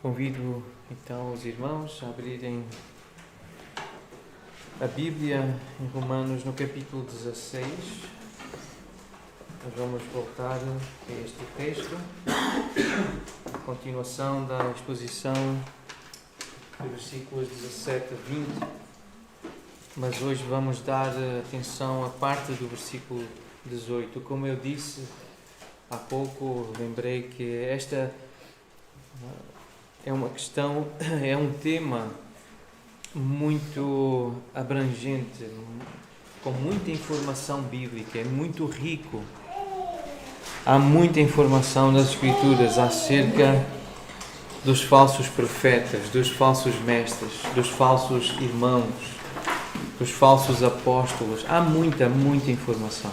Convido então os irmãos a abrirem a Bíblia em Romanos no capítulo 16. Nós vamos voltar a este texto, a continuação da exposição de versículos 17 a 20, mas hoje vamos dar atenção à parte do versículo 18. Como eu disse há pouco, lembrei que esta é uma questão, é um tema muito abrangente, com muita informação bíblica, é muito rico. Há muita informação nas Escrituras acerca dos falsos profetas, dos falsos mestres, dos falsos irmãos, dos falsos apóstolos. Há muita informação.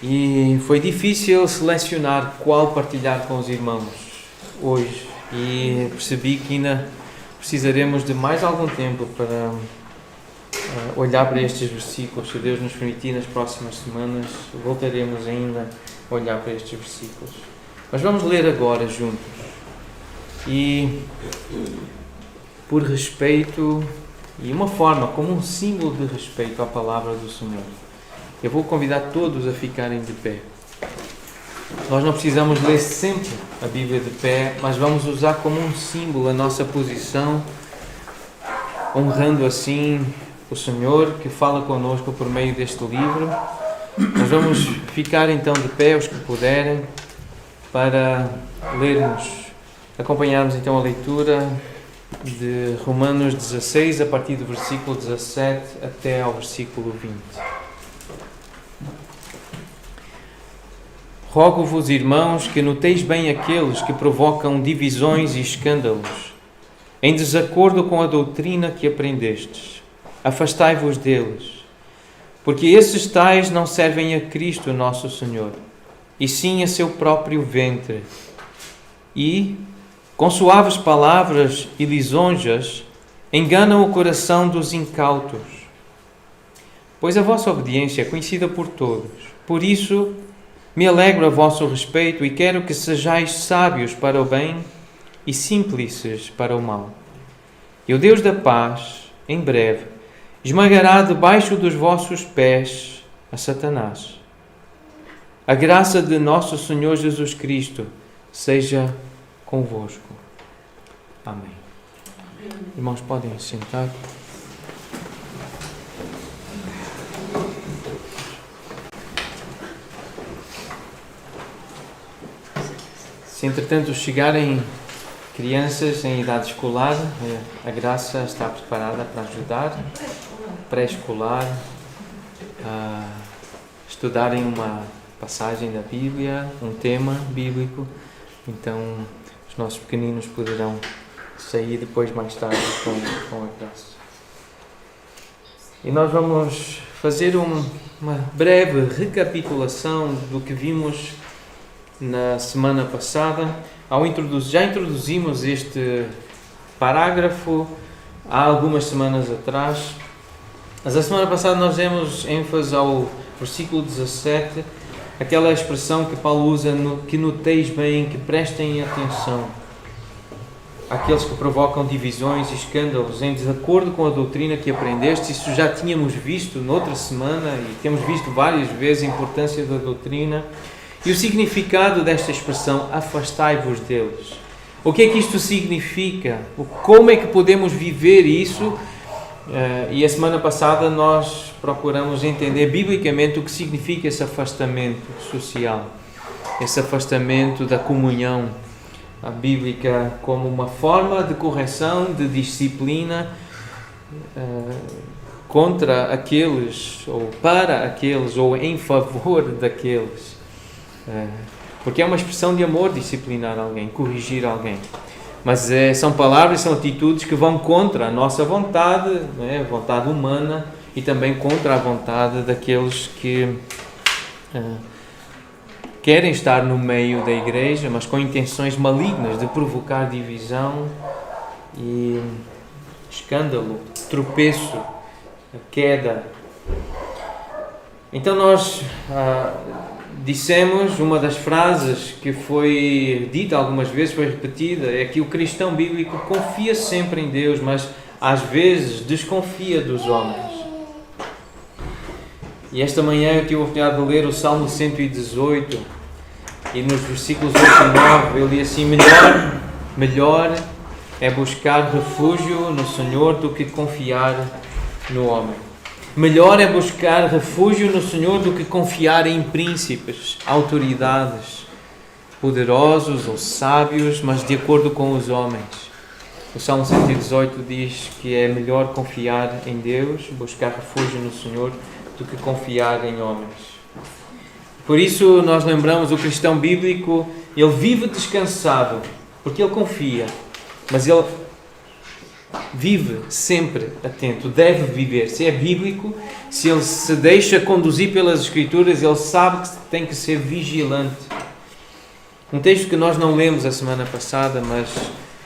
E foi difícil selecionar qual partilhar com os irmãos hoje. E percebi que ainda precisaremos de mais algum tempo para olhar para estes versículos. Se Deus nos permitir, nas próximas semanas voltaremos ainda a olhar para estes versículos. Mas vamos ler agora juntos. E por respeito e uma forma, como um símbolo de respeito à palavra do Senhor, eu vou convidar todos a ficarem de pé. Nós não precisamos ler sempre a Bíblia de pé, mas vamos usar como um símbolo a nossa posição, honrando assim o Senhor que fala connosco por meio deste livro. Nós vamos ficar então de pé, os que puderem, para lermos, acompanharmos então a leitura de Romanos 16, a partir do versículo 17 até ao versículo 20. Rogo-vos, irmãos, que noteis bem aqueles que provocam divisões e escândalos, em desacordo com a doutrina que aprendestes. Afastai-vos deles, porque esses tais não servem a Cristo nosso Senhor, e sim a seu próprio ventre. E, com suaves palavras e lisonjas, enganam o coração dos incautos. Pois a vossa obediência é conhecida por todos. Por isso, me alegro a vosso respeito e quero que sejais sábios para o bem e simples para o mal. E o Deus da paz, em breve, esmagará debaixo dos vossos pés a Satanás. A graça de nosso Senhor Jesus Cristo seja convosco. Amém. Irmãos, podem sentar. Se entretanto chegarem crianças em idade escolar, a Graça está preparada para ajudar, pré-escolar, a estudarem uma passagem da Bíblia, um tema bíblico. Então, os nossos pequeninos poderão sair depois, mais tarde, com a Graça. E nós vamos fazer uma breve recapitulação do que vimos na semana passada. Já introduzimos este parágrafo há algumas semanas atrás, mas a semana passada nós demos ênfase ao versículo 17, aquela expressão que Paulo usa, que noteis bem, que prestem atenção. Aqueles que provocam divisões e escândalos em desacordo com a doutrina que aprendeste. Isso já tínhamos visto noutra semana e temos visto várias vezes a importância da doutrina. E o significado desta expressão, afastai-vos deles. O que é que isto significa? Como é que podemos viver isso? E a semana passada nós procuramos entender biblicamente o que significa esse afastamento social, esse afastamento da comunhão bíblica como uma forma de correção, de disciplina contra aqueles, ou para aqueles, ou em favor daqueles. Porque é uma expressão de amor disciplinar alguém, corrigir alguém. Mas são palavras, são atitudes que vão contra a nossa vontade, a vontade humana, e também contra a vontade daqueles que querem estar no meio da igreja, mas com intenções malignas de provocar divisão e escândalo, tropeço, queda. Então nós dissemos, uma das frases que foi dita algumas vezes, foi repetida, é que o cristão bíblico confia sempre em Deus, mas às vezes desconfia dos homens. E esta manhã eu tive a oportunidade de ler o Salmo 118 e nos versículos 8 e 9 eu li assim: melhor é buscar refúgio no Senhor do que confiar no homem. Melhor é buscar refúgio no Senhor do que confiar em príncipes, autoridades, poderosos ou sábios, mas de acordo com os homens. O Salmo 118 diz que é melhor confiar em Deus, buscar refúgio no Senhor, do que confiar em homens. Por isso nós lembramos, o cristão bíblico, ele vive descansado, porque ele confia, mas ele vive sempre atento, deve viver. Se é bíblico, se ele se deixa conduzir pelas Escrituras, ele sabe que tem que ser vigilante. Um texto que nós não lemos a semana passada, mas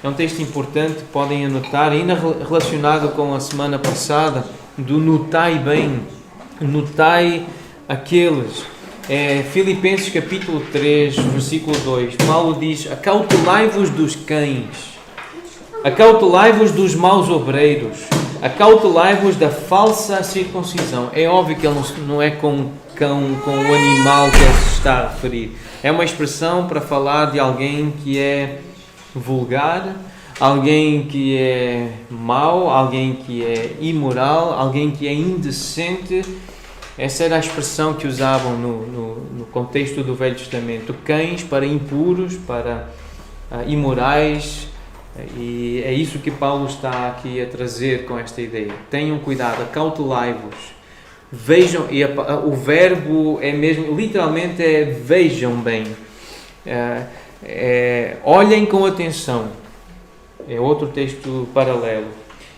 é um texto importante, podem anotar, ainda relacionado com a semana passada, do notai bem, notai aqueles. É Filipenses capítulo 3, versículo 2. Paulo diz: acautelai-vos dos cães, acautelai-vos dos maus obreiros, acautelai-vos da falsa circuncisão. É óbvio que ele não é com o cão, com o animal que ele se está a referir. É uma expressão para falar de alguém que é vulgar, alguém que é mau, alguém que é imoral, alguém que é indecente. Essa era a expressão que usavam no contexto do Velho Testamento. Cães para impuros, para imorais. E é isso que Paulo está aqui a trazer com esta ideia. Tenham cuidado, acautelai-vos. Vejam, e o verbo é mesmo, literalmente é vejam bem. Olhem com atenção. É outro texto paralelo.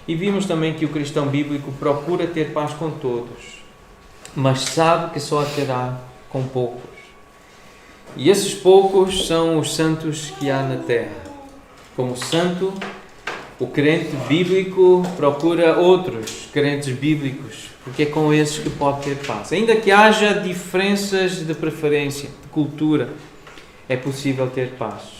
E vimos também que o cristão bíblico procura ter paz com todos, mas sabe que só a terá com poucos. E esses poucos são os santos que há na terra. Como santo, o crente bíblico procura outros crentes bíblicos, porque é com esses que pode ter paz. Ainda que haja diferenças de preferência, de cultura, é possível ter paz.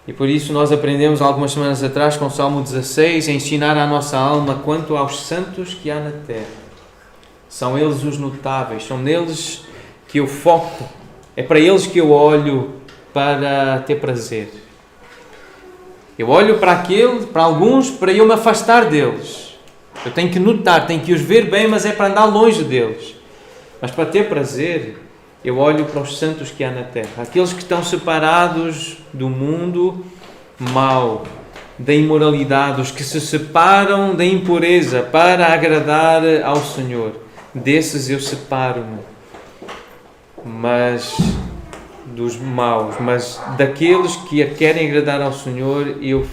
E por isso nós aprendemos algumas semanas atrás com o Salmo 16 a ensinar à nossa alma quanto aos santos que há na terra. São eles os notáveis, são neles que eu foco, é para eles que eu olho para ter prazer. Eu olho para alguns, para eu me afastar deles. Eu tenho que notar, tenho que os ver bem, mas é para andar longe deles. Mas para ter prazer, eu olho para os santos que há na terra. Aqueles que estão separados do mundo mau, da imoralidade, os que se separam da impureza para agradar ao Senhor. Desses eu separo-me. Mas dos maus, mas daqueles que querem agradar ao Senhor, eu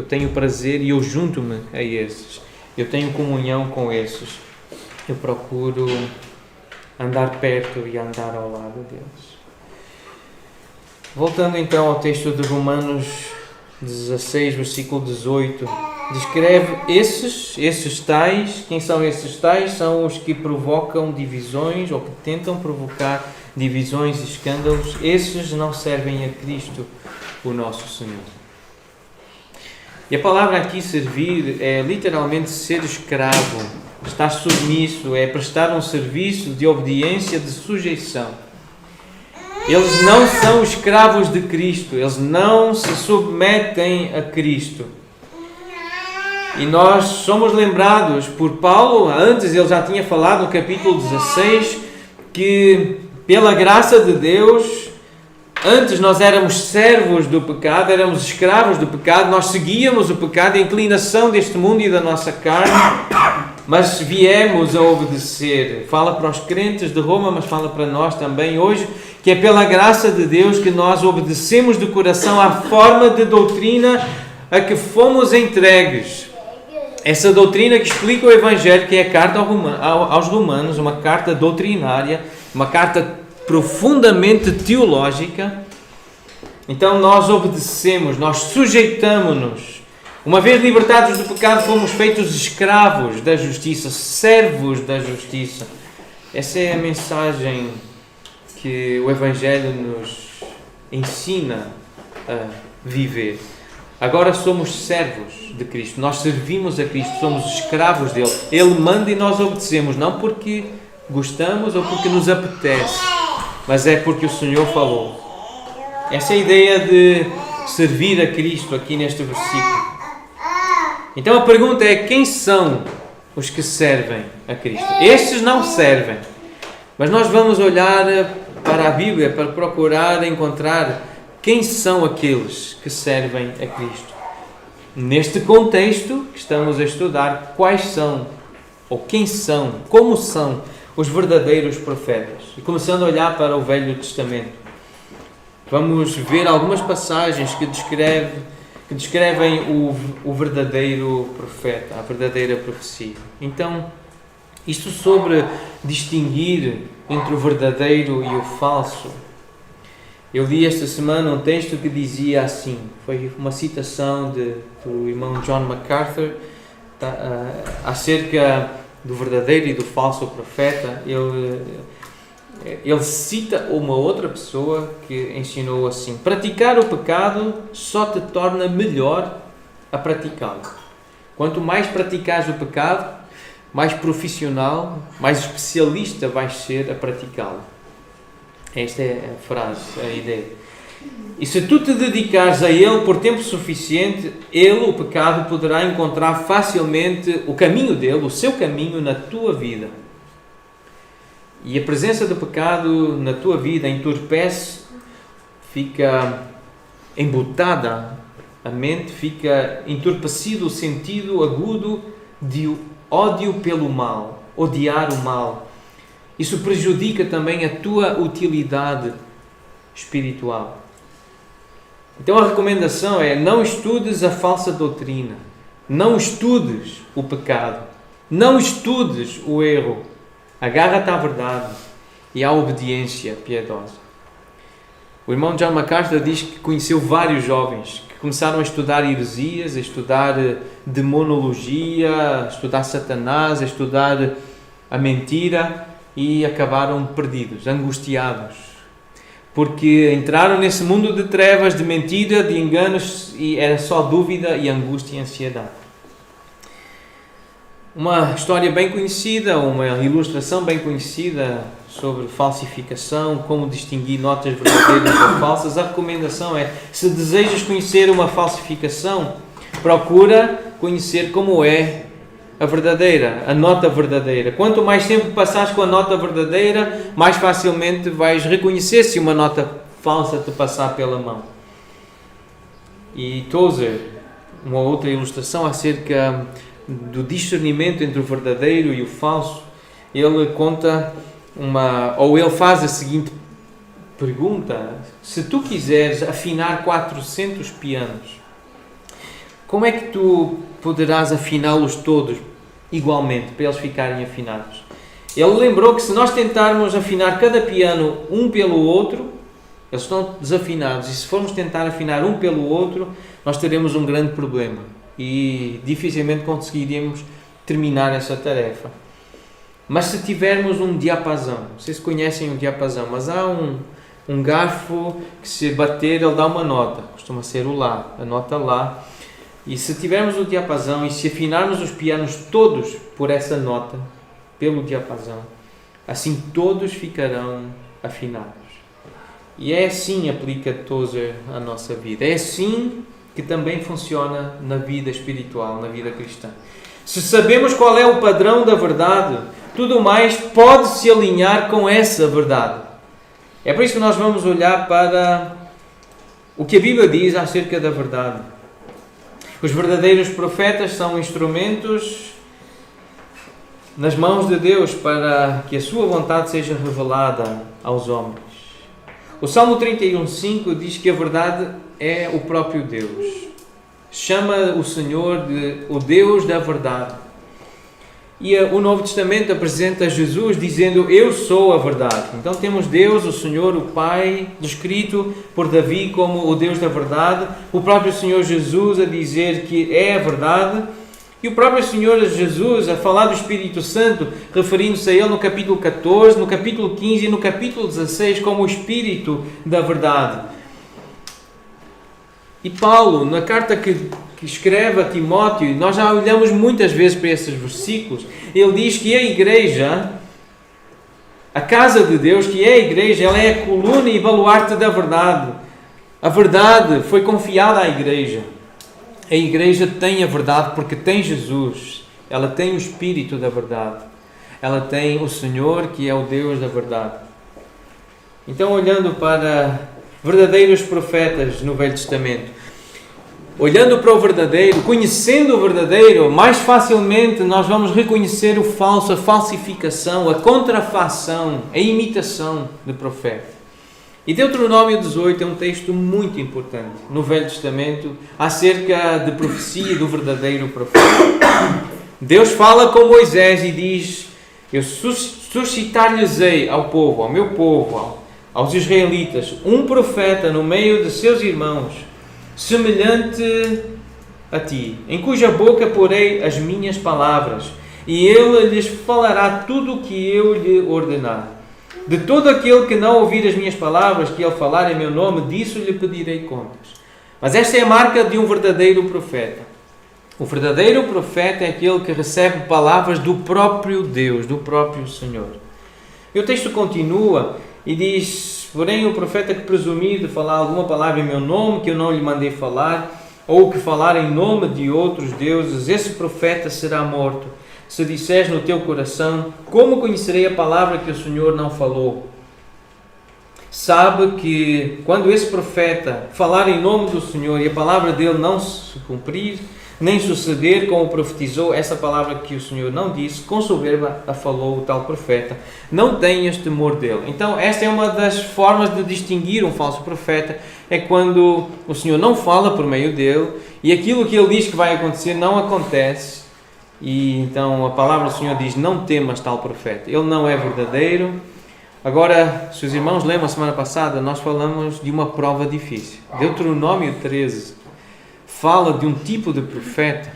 tenho prazer e eu junto-me a esses. Eu tenho comunhão com esses. Eu procuro andar perto e andar ao lado deles. Voltando então ao texto de Romanos 16, versículo 18, descreve esses tais. Quem são esses tais? São os que provocam divisões ou que tentam provocar divisões e escândalos. Esses não servem a Cristo, o nosso Senhor. E a palavra aqui servir é literalmente ser escravo, estar submisso, é prestar um serviço de obediência, de sujeição. Eles não são escravos de Cristo, eles não se submetem a Cristo. E nós somos lembrados por Paulo, antes ele já tinha falado no capítulo 16, que pela graça de Deus, antes nós éramos servos do pecado, éramos escravos do pecado, nós seguíamos o pecado, a inclinação deste mundo e da nossa carne, mas viemos a obedecer. Fala para os crentes de Roma, mas fala para nós também hoje, que é pela graça de Deus que nós obedecemos de coração à forma de doutrina a que fomos entregues. Essa doutrina que explica o Evangelho, que é a carta aos Romanos, uma carta doutrinária, uma carta profundamente teológica. Então nós obedecemos, nós sujeitamos-nos. Uma vez libertados do pecado, fomos feitos escravos da justiça, servos da justiça. Essa é a mensagem que o Evangelho nos ensina a viver. Agora somos servos de Cristo, nós servimos a Cristo, somos escravos dele. Ele manda e nós obedecemos, não porque gostamos ou porque nos apetece, mas é porque o Senhor falou. Essa é a ideia de servir a Cristo aqui neste versículo. Então a pergunta é: quem são os que servem a Cristo? Estes não servem, mas nós vamos olhar para a Bíblia para procurar encontrar quem são aqueles que servem a Cristo. Neste contexto que estamos a estudar, quais são, ou quem são, como são os verdadeiros profetas. E começando a olhar para o Velho Testamento, vamos ver algumas passagens que descrevem o verdadeiro profeta, a verdadeira profecia. Então, isto sobre distinguir entre o verdadeiro e o falso. Eu li esta semana um texto que dizia assim, foi uma citação do irmão John MacArthur, acerca do verdadeiro e do falso profeta. Ele cita uma outra pessoa que ensinou assim: praticar o pecado só te torna melhor a praticá-lo. Quanto mais praticares o pecado, mais profissional, mais especialista vais ser a praticá-lo. Esta é a frase, a ideia. E se tu te dedicares a ele por tempo suficiente, ele, o pecado, poderá encontrar facilmente o caminho dele, o seu caminho na tua vida. E a presença do pecado na tua vida entorpece, fica embotada a mente, fica entorpecido o sentido agudo de ódio pelo mal, odiar o mal. Isso prejudica também a tua utilidade espiritual. Então a recomendação é: não estudes a falsa doutrina, não estudes o pecado, não estudes o erro, agarra-te à verdade e à obediência piedosa. O irmão John MacArthur diz que conheceu vários jovens que começaram a estudar heresias, a estudar demonologia, a estudar Satanás, a estudar a mentira e acabaram perdidos, angustiados, porque entraram nesse mundo de trevas, de mentira, de enganos, e era só dúvida e angústia e ansiedade. Uma história bem conhecida, uma ilustração bem conhecida sobre falsificação, como distinguir notas verdadeiras ou falsas. A recomendação é: se desejas conhecer uma falsificação, procura conhecer como é a verdadeira, a nota verdadeira. Quanto mais tempo passares com a nota verdadeira, mais facilmente vais reconhecer se uma nota falsa te passar pela mão. E Tozer, uma outra ilustração acerca do discernimento entre o verdadeiro e o falso, ele conta ele faz a seguinte pergunta: se tu quiseres afinar 400 pianos, como é que tu poderás afiná-los todos igualmente, para eles ficarem afinados? Ele lembrou que se nós tentarmos afinar cada piano um pelo outro, eles estão desafinados, e se formos tentar afinar um pelo outro, nós teremos um grande problema e dificilmente conseguiríamos terminar essa tarefa. Mas se tivermos um diapasão, vocês conhecem o diapasão, mas há um garfo que, se bater, ele dá uma nota, costuma ser o Lá, a nota Lá. E se tivermos o diapasão e se afinarmos os pianos todos por essa nota, pelo diapasão, assim todos ficarão afinados. E é assim, aplica Tozer à nossa vida. É assim que também funciona na vida espiritual, na vida cristã. Se sabemos qual é o padrão da verdade, tudo mais pode se alinhar com essa verdade. É por isso que nós vamos olhar para o que a Bíblia diz acerca da verdade. Os verdadeiros profetas são instrumentos nas mãos de Deus para que a sua vontade seja revelada aos homens. O Salmo 31:5 diz que a verdade é o próprio Deus. Chama o Senhor de o Deus da verdade. E o Novo Testamento apresenta Jesus dizendo: eu sou a verdade. Então temos Deus, o Senhor, o Pai, descrito por Davi como o Deus da verdade. O próprio Senhor Jesus a dizer que é a verdade. E o próprio Senhor Jesus a falar do Espírito Santo, referindo-se a Ele no capítulo 14, no capítulo 15 e no capítulo 16 como o Espírito da verdade. E Paulo, na carta que escreve a Timóteo, nós já olhamos muitas vezes para esses versículos, ele diz que a igreja, a casa de Deus, que é a igreja, ela é a coluna e baluarte da verdade. A verdade foi confiada à igreja. A igreja tem a verdade porque tem Jesus. Ela tem o Espírito da verdade. Ela tem o Senhor, que é o Deus da verdade. Então, olhando para verdadeiros profetas no Velho Testamento, olhando para o verdadeiro, conhecendo o verdadeiro, mais facilmente nós vamos reconhecer o falso, a falsificação, a contrafação, a imitação do profeta. E Deuteronômio 18 é um texto muito importante no Velho Testamento acerca de profecia do verdadeiro profeta. Deus fala com Moisés e diz: eu suscitar-lhes-ei ao povo, ao meu povo, aos israelitas, um profeta no meio de seus irmãos, semelhante a ti, em cuja boca porei as minhas palavras, e ele lhes falará tudo o que eu lhe ordenar. De todo aquele que não ouvir as minhas palavras, que ele falar em meu nome, disso lhe pedirei contas. Mas esta é a marca de um verdadeiro profeta. O verdadeiro profeta é aquele que recebe palavras do próprio Deus, do próprio Senhor. E o texto continua e diz: porém o profeta que presumir de falar alguma palavra em meu nome, que eu não lhe mandei falar, ou que falar em nome de outros deuses, esse profeta será morto. Se disseres no teu coração: como conhecerei a palavra que o Senhor não falou? Sabe que quando esse profeta falar em nome do Senhor e a palavra dele não se cumprir, nem suceder como profetizou. Essa palavra que o Senhor não disse, com soberba a falou o tal profeta. Não tenhas temor dele. Então, esta é uma das formas de distinguir um falso profeta, é quando o Senhor não fala por meio dele, e aquilo que ele diz que vai acontecer não acontece, e então a palavra do Senhor diz, não temas tal profeta. Ele não é verdadeiro. Agora, se os irmãos lembram, a semana passada, nós falamos de uma prova difícil. Deuteronômio 13 fala de um tipo de profeta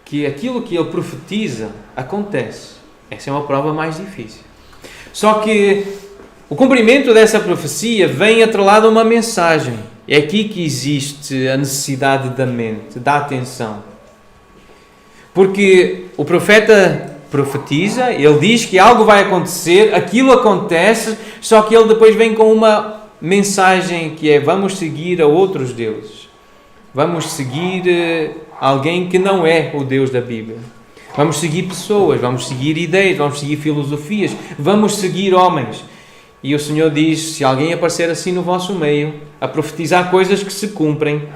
que aquilo que ele profetiza acontece. Essa é uma prova mais difícil. Só que o cumprimento dessa profecia vem atrelado a uma mensagem. É aqui que existe a necessidade da mente, da atenção. Porque o profeta profetiza, ele diz que algo vai acontecer, aquilo acontece, só que ele depois vem com uma mensagem que é: vamos seguir a outros deuses. Vamos seguir alguém que não é o Deus da Bíblia. Vamos seguir pessoas, vamos seguir ideias, vamos seguir filosofias, vamos seguir homens. E o Senhor diz: se alguém aparecer assim no vosso meio, a profetizar coisas que se cumprem,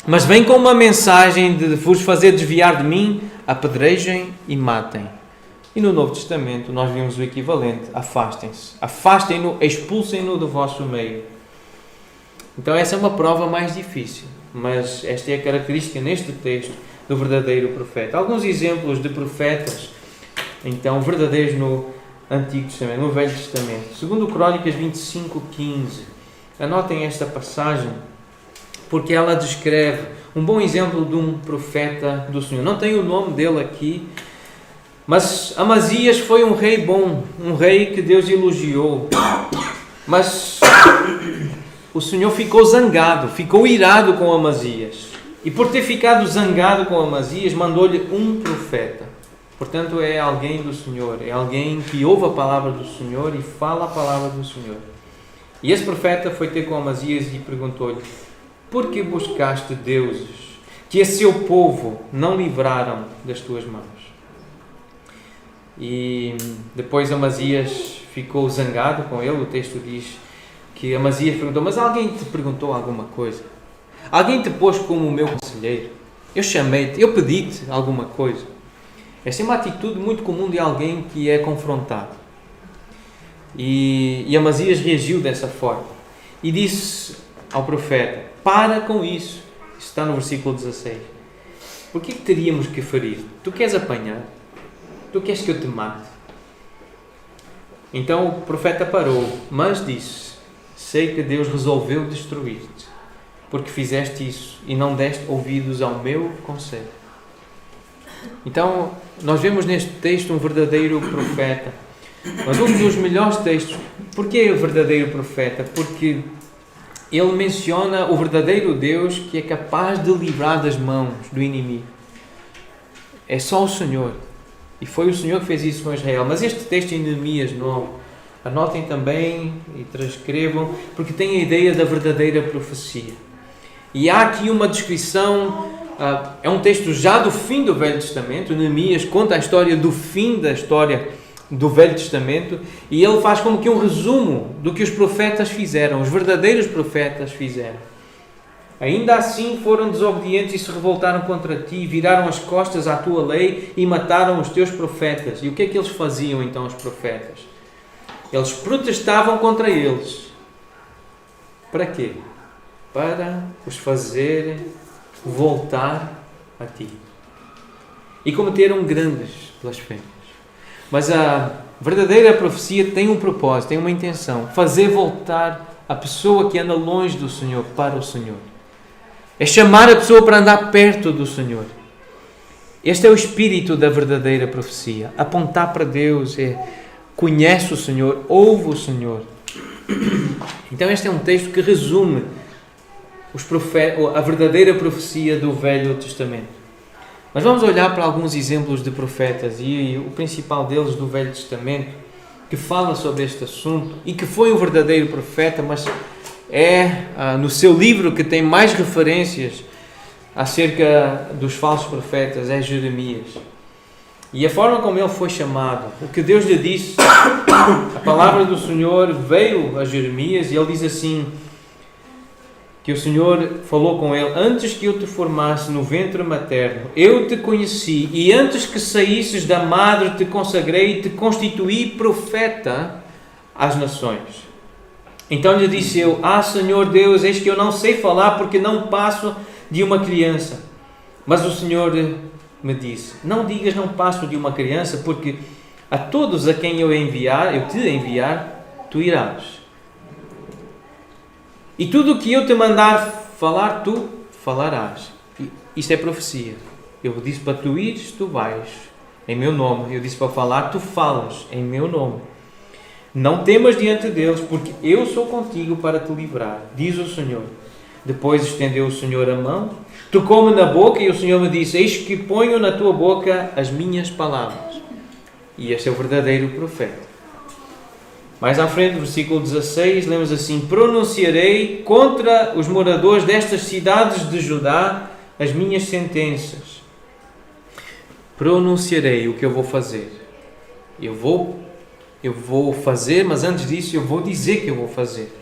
mas vem com uma mensagem de vos fazer desviar de mim, apedrejem e matem. E no Novo Testamento nós vimos o equivalente: afastem-se, afastem-no, expulsem-no do vosso meio. Então essa é uma prova mais difícil, mas esta é a característica neste texto do verdadeiro profeta. Alguns exemplos de profetas, então, verdadeiros no Antigo Testamento, no Velho Testamento. Segundo Crônicas 25:15. Anotem esta passagem, porque ela descreve um bom exemplo de um profeta do Senhor. Não tem o nome dele aqui, mas Amazias foi um rei bom, um rei que Deus elogiou. Mas o Senhor ficou zangado, ficou irado com Amazias. E por ter ficado zangado com Amazias, mandou-lhe um profeta. Portanto, é alguém do Senhor, é alguém que ouve a palavra do Senhor e fala a palavra do Senhor. E esse profeta foi ter com Amazias e perguntou-lhe: por que buscaste deuses que a seu povo não livraram das tuas mãos? E depois Amazias ficou zangado com ele. O texto diz que Amazias perguntou: mas alguém te perguntou alguma coisa? Alguém te pôs como o meu conselheiro? Eu chamei-te, eu pedi-te alguma coisa? Esta é uma atitude muito comum de alguém que é confrontado. E Amazias reagiu dessa forma e disse ao profeta: para com isso. Isso está no versículo 16. Por que teríamos que ferir? Tu queres apanhar? Tu queres que eu te mate? Então o profeta parou, mas disse: sei que Deus resolveu destruir-te, porque fizeste isso e não deste ouvidos ao meu conselho. Então, nós vemos neste texto um verdadeiro profeta. Mas um dos melhores textos. Porquê o verdadeiro profeta? Porque ele menciona o verdadeiro Deus que é capaz de livrar das mãos do inimigo. É só o Senhor. E foi o Senhor que fez isso com Israel. Mas este texto em Neemias 9, anotem também e transcrevam, porque tem a ideia da verdadeira profecia. E há aqui uma descrição, é um texto já do fim do Velho Testamento. Neemias conta a história do fim da história do Velho Testamento, e ele faz como que um resumo do que os profetas fizeram, os verdadeiros profetas fizeram. Ainda assim foram desobedientes e se revoltaram contra ti, viraram as costas à tua lei e mataram os teus profetas. E o que é que eles faziam então, os profetas? Eles protestavam contra eles. Para quê? Para os fazer voltar a ti. E cometeram grandes blasfémias. Mas a verdadeira profecia tem um propósito, tem uma intenção: fazer voltar a pessoa que anda longe do Senhor para o Senhor. É chamar a pessoa para andar perto do Senhor. Este é o espírito da verdadeira profecia. Apontar para Deus, conhece o Senhor, ouve o Senhor. Então este é um texto que resume a verdadeira profecia do Velho Testamento. Mas vamos olhar para alguns exemplos de profetas, e o principal deles do Velho Testamento, que fala sobre este assunto e que foi um verdadeiro profeta, mas é no seu livro que tem mais referências acerca dos falsos profetas, é Jeremias. E a forma como ele foi chamado, o que Deus lhe disse, a palavra do Senhor veio a Jeremias e ele diz assim: que o Senhor falou com ele: antes que eu te formasse no ventre materno, eu te conheci, e antes que saísses da madre te consagrei e te constituí profeta às nações. Então lhe disse eu: Senhor Deus, eis que eu não sei falar, porque não passo de uma criança. Mas o Senhor me disse: não digas não passo de uma criança, porque a todos a quem eu te enviar, tu irás. E tudo o que eu te mandar falar, tu falarás. Isto é profecia. Eu disse para tu ires, tu vais, em meu nome. Eu disse para falar, tu falas, em meu nome. Não temas diante deles, porque eu sou contigo para te livrar, diz o Senhor. Depois estendeu o Senhor a mão, tocou-me na boca, e o Senhor me disse: eis que ponho na tua boca as minhas palavras. E este é o verdadeiro profeta. Mais à frente, versículo 16, lemos assim: pronunciarei contra os moradores destas cidades de Judá as minhas sentenças. Pronunciarei o que eu vou fazer. Eu vou fazer, mas antes disso eu vou dizer que eu vou fazer.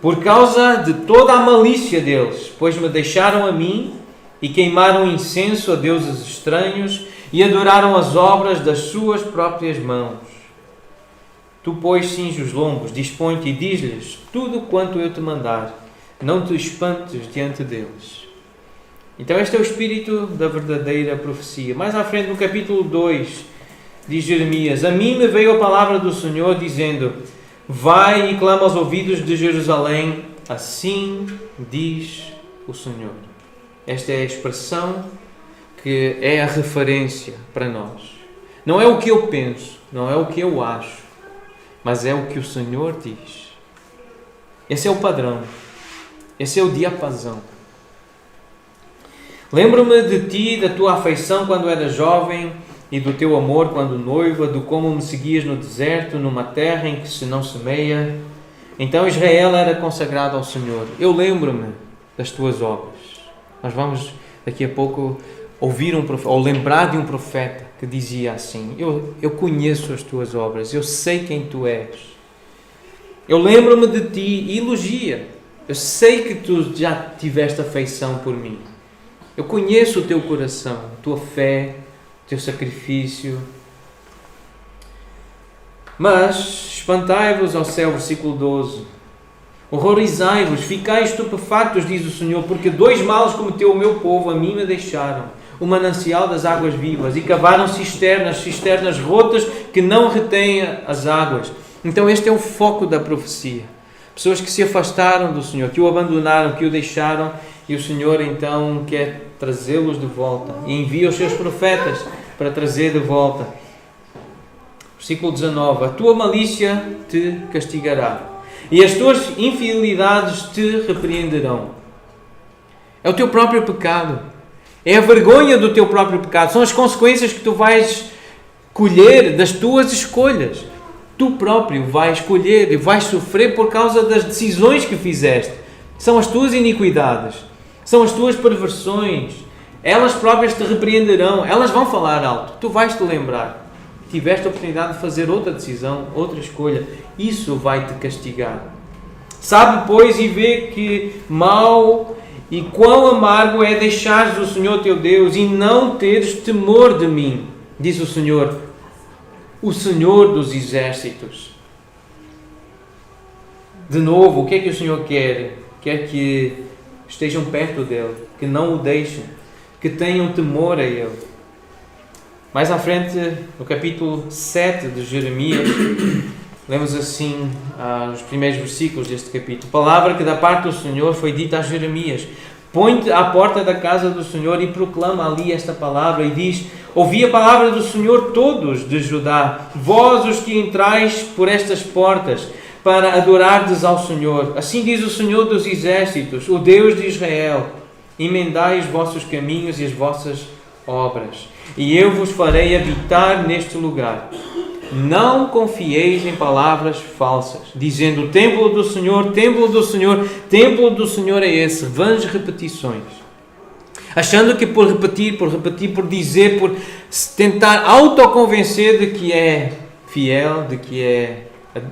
Por causa de toda a malícia deles, pois me deixaram a mim e queimaram incenso a deuses estranhos e adoraram as obras das suas próprias mãos. Tu, pois, cinge os lombos, dispõe-te e diz-lhes tudo quanto eu te mandar. Não te espantes diante deles. Então este é o espírito da verdadeira profecia. Mais à frente, no capítulo 2, diz Jeremias: a mim me veio a palavra do Senhor, dizendo: vai e clama aos ouvidos de Jerusalém, assim diz o Senhor. Esta é a expressão que é a referência para nós. Não é o que eu penso, não é o que eu acho, mas é o que o Senhor diz. Esse é o padrão, esse é o diapasão. Lembro-me de ti, da tua afeição quando eras jovem, e do teu amor quando noiva, do como me seguias no deserto, numa terra em que se não semeia. Então Israel era consagrado ao Senhor. Eu lembro-me das tuas obras. Nós vamos daqui a pouco ouvir um profeta, ou lembrar de um profeta que dizia assim: eu conheço as tuas obras, eu sei quem tu és. Eu lembro-me de ti e elogia. Eu sei que tu já tiveste afeição por mim. Eu conheço o teu coração, a tua fé, teu sacrifício. Mas espantai-vos ao céu, versículo 12. Horrorizai-vos, ficai estupefactos, diz o Senhor, porque dois males cometeu o meu povo, a mim me deixaram, o manancial das águas vivas, e cavaram cisternas rotas que não retêm as águas. Então este é o foco da profecia. Pessoas que se afastaram do Senhor, que o abandonaram, que o deixaram, e o Senhor então quer trazê-los de volta e envia os seus profetas para trazer de volta. Versículo 19: a tua malícia te castigará e as tuas infidelidades te repreenderão. É o teu próprio pecado, é a vergonha do teu próprio pecado, são as consequências que tu vais colher das tuas escolhas. Tu próprio vais colher e vais sofrer por causa das decisões que fizeste. São as tuas iniquidades, são as tuas perversões. Elas próprias te repreenderão, elas vão falar alto. Tu vais te lembrar. Tiveste a oportunidade de fazer outra decisão, outra escolha. Isso vai te castigar. Sabe, pois, e vê que mau e quão amargo é deixares o Senhor teu Deus e não teres temor de mim, diz o Senhor dos exércitos. De novo, o que é que o Senhor quer? Quer que estejam perto dele, que não o deixem, que tenham temor a ele. Mais à frente, no capítulo 7 de Jeremias, lemos assim os primeiros versículos deste capítulo: palavra que da parte do Senhor foi dita a Jeremias: põe-te à porta da casa do Senhor e proclama ali esta palavra, e diz: ouvi a palavra do Senhor todos de Judá, vós os que entrais por estas portas, para adorardes ao Senhor. Assim diz o Senhor dos exércitos, o Deus de Israel: emendai os vossos caminhos e as vossas obras, e eu vos farei habitar neste lugar. Não confieis em palavras falsas, dizendo: templo do Senhor, templo do Senhor, templo do Senhor é esse. Vãs repetições. Achando que por repetir, por dizer, por tentar autoconvencer de que é fiel, de que é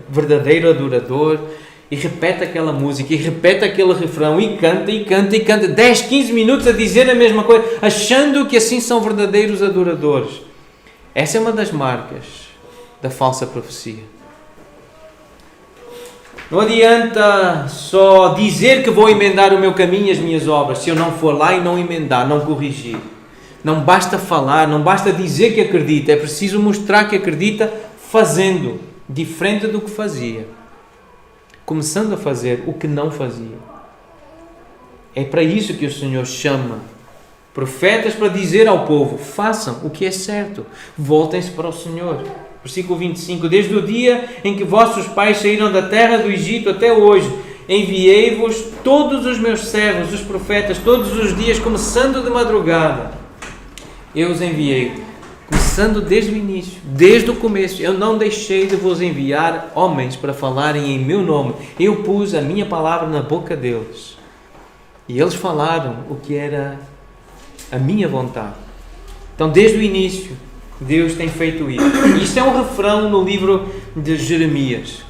verdadeiro adorador, e repete aquela música, e repete aquele refrão, e canta, e canta, e canta, 10, 15 minutos a dizer a mesma coisa, achando que assim são verdadeiros adoradores. Essa é uma das marcas da falsa profecia. Não adianta só dizer que vou emendar o meu caminho e as minhas obras, se eu não for lá e não emendar, não corrigir. Não basta falar, não basta dizer que acredita, é preciso mostrar que acredita fazendo, diferente do que fazia. Começando a fazer o que não fazia. É para isso que o Senhor chama profetas, para dizer ao povo: façam o que é certo, voltem-se para o Senhor. Versículo 25: desde o dia em que vossos pais saíram da terra do Egito até hoje, enviei-vos todos os meus servos, os profetas, todos os dias, começando de madrugada. Eu os enviei, começando desde o início, desde o começo. Eu não deixei de vos enviar homens para falarem em meu nome. Eu pus a minha palavra na boca deles. E eles falaram o que era a minha vontade. Então, desde o início, Deus tem feito isso. Isto é um refrão no livro de Jeremias.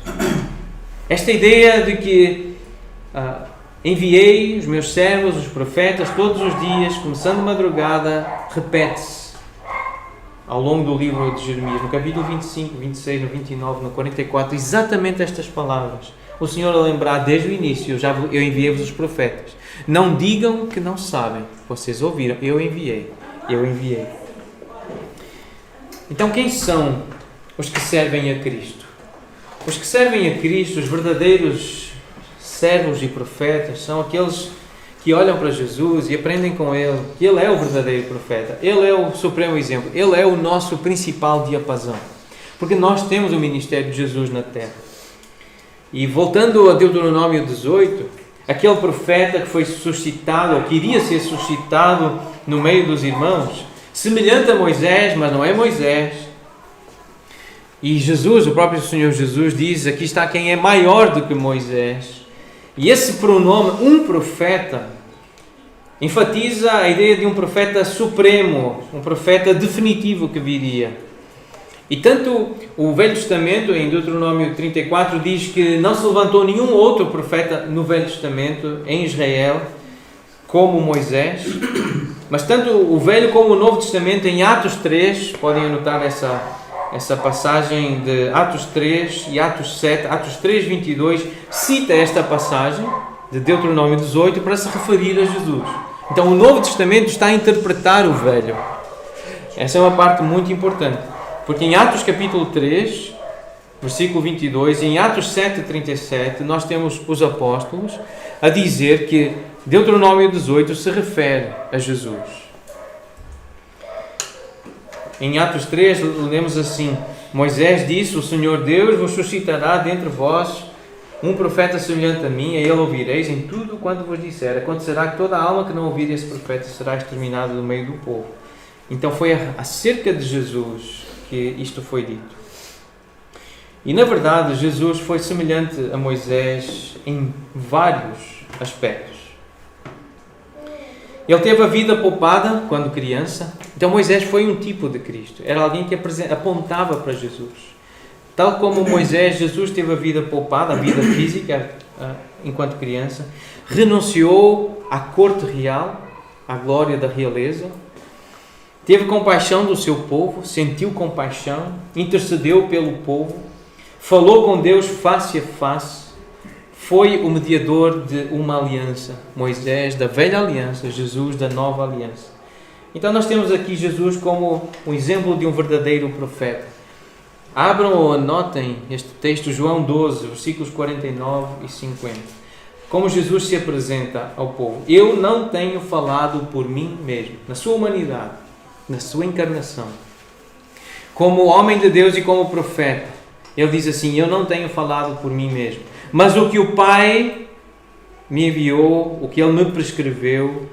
Esta ideia de que enviei os meus servos, os profetas, todos os dias, começando de madrugada, repete-se ao longo do livro de Jeremias, no capítulo 25, 26, no 29, no 44, exatamente estas palavras. O Senhor a lembrar desde o início: eu enviei-vos os profetas. Não digam que não sabem. Vocês ouviram, eu enviei. Então, quem são os que servem a Cristo? Os que servem a Cristo, os verdadeiros servos e profetas, são aqueles que olham para Jesus e aprendem com Ele que Ele é o verdadeiro profeta. Ele é o supremo exemplo. Ele é o nosso principal diapasão. Porque nós temos o ministério de Jesus na terra. E voltando a Deuteronômio 18, aquele profeta que foi suscitado, ou que iria ser suscitado no meio dos irmãos, semelhante a Moisés, mas não é Moisés. E Jesus, o próprio Senhor Jesus, diz: aqui está quem é maior do que Moisés. E esse pronome, um profeta, enfatiza a ideia de um profeta supremo, um profeta definitivo que viria. E tanto o Velho Testamento, em Deuteronômio 34, diz que não se levantou nenhum outro profeta no Velho Testamento, em Israel, como Moisés. Mas tanto o Velho como o Novo Testamento, em Atos 3, podem anotar essa passagem de Atos 3 e Atos 7, Atos 3, 22, cita esta passagem de Deuteronômio 18 para se referir a Jesus. Então o Novo Testamento está a interpretar o Velho. Essa é uma parte muito importante, porque em Atos capítulo 3, versículo 22, e em Atos 7, 37, nós temos os apóstolos a dizer que Deuteronômio 18 se refere a Jesus. Em Atos 3, lemos assim: Moisés disse: o Senhor Deus vos suscitará dentre vós um profeta semelhante a mim, a ele ouvireis em tudo quanto vos disser. Acontecerá que toda a alma que não ouvir esse profeta será exterminada do meio do povo. Então foi acerca de Jesus que isto foi dito. E na verdade, Jesus foi semelhante a Moisés em vários aspectos. Ele teve a vida poupada quando criança. Então Moisés foi um tipo de Cristo. Era alguém que apontava para Jesus. Tal como Moisés, Jesus teve a vida poupada, a vida física, enquanto criança. Renunciou à corte real, à glória da realeza. Teve compaixão do seu povo, sentiu compaixão, intercedeu pelo povo. Falou com Deus face a face. Foi o mediador de uma aliança. Moisés da velha aliança, Jesus da nova aliança. Então nós temos aqui Jesus como um exemplo de um verdadeiro profeta. Abram ou anotem este texto, João 12, versículos 49 e 50. Como Jesus se apresenta ao povo. Eu não tenho falado por mim mesmo, na sua humanidade, na sua encarnação. Como homem de Deus e como profeta, ele diz assim: eu não tenho falado por mim mesmo, mas o que o Pai me enviou, o que Ele me prescreveu,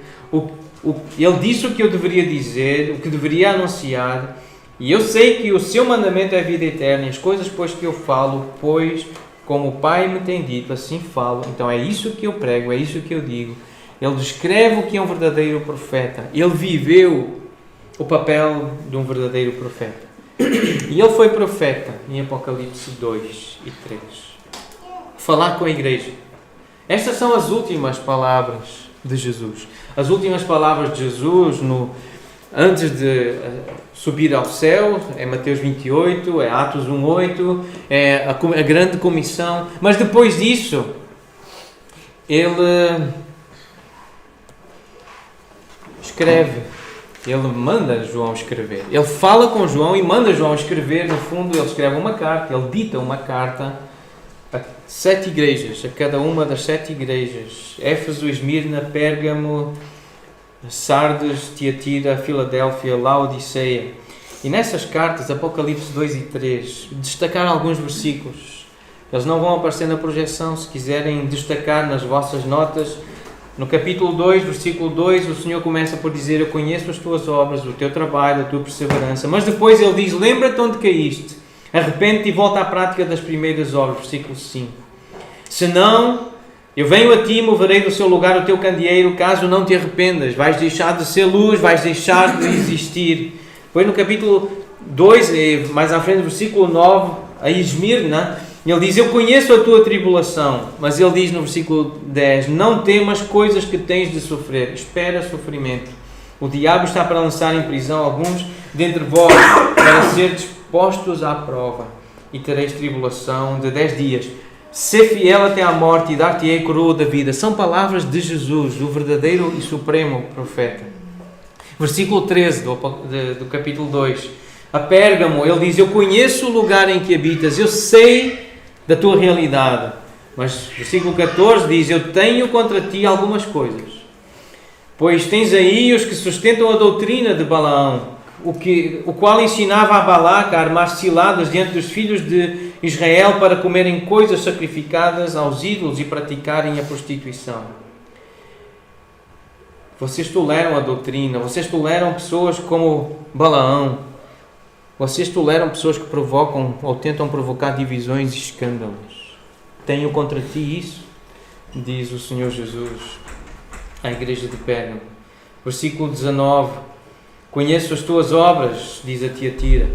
Ele disse o que eu deveria dizer, o que deveria anunciar, e eu sei que o seu mandamento é a vida eterna, e as coisas pois que eu falo, pois como o Pai me tem dito, assim falo. Então é isso que eu prego, é isso que eu digo. Ele descreve o que é um verdadeiro profeta. Ele viveu o papel de um verdadeiro profeta. E ele foi profeta em Apocalipse 2 e 3. falar com a igreja. Estas são as últimas palavras de Jesus. As últimas palavras de Jesus antes de subir ao céu, é Mateus 28, é Atos 1:8, é a grande comissão. Mas depois disso, ele escreve, ele manda João escrever. Ele fala com João e manda João escrever. No fundo, ele escreve uma carta, ele dita uma carta a 7 igrejas, a cada uma das 7 igrejas: Éfeso, Esmirna, Pérgamo, Sardes, Tiatira, Filadélfia, Laodiceia. E nessas cartas, Apocalipse 2 e 3, destacar alguns versículos. Eles não vão aparecer na projeção. Se quiserem destacar nas vossas notas, no capítulo 2, versículo 2, o Senhor começa por dizer: eu conheço as tuas obras, o teu trabalho, a tua perseverança. Mas depois ele diz: lembra-te onde caíste, arrepende-te e volta à prática das primeiras obras. Versículo 5. Senão, eu venho a ti e moverei do seu lugar o teu candeeiro, caso não te arrependas. Vais deixar de ser luz, vais deixar de existir. Depois no capítulo 2, mais à frente, versículo 9, a Esmirna, ele diz: eu conheço a tua tribulação. Mas ele diz no versículo 10: não temas coisas que tens de sofrer. Espera sofrimento. O diabo está para lançar em prisão alguns dentre vós, para seres postos à prova. E tereis tribulação de 10 dias. Ser fiel até à morte e dar-te-ei a coroa da vida. São palavras de Jesus, o verdadeiro e supremo profeta. Versículo 13 do capítulo 2. A Pérgamo, ele diz: eu conheço o lugar em que habitas, eu sei da tua realidade. Mas versículo 14 diz: eu tenho contra ti algumas coisas. Pois tens aí os que sustentam a doutrina de Balaão, o qual ensinava a Balac a armar ciladas diante dos filhos de Israel para comerem coisas sacrificadas aos ídolos e praticarem a prostituição. Vocês toleram a doutrina, vocês toleram pessoas como Balaão, vocês toleram pessoas que provocam ou tentam provocar divisões e escândalos. Tenho contra ti isso, diz o Senhor Jesus à igreja de Pérgamo. Versículo 19: conheço as tuas obras, diz a Tiatira,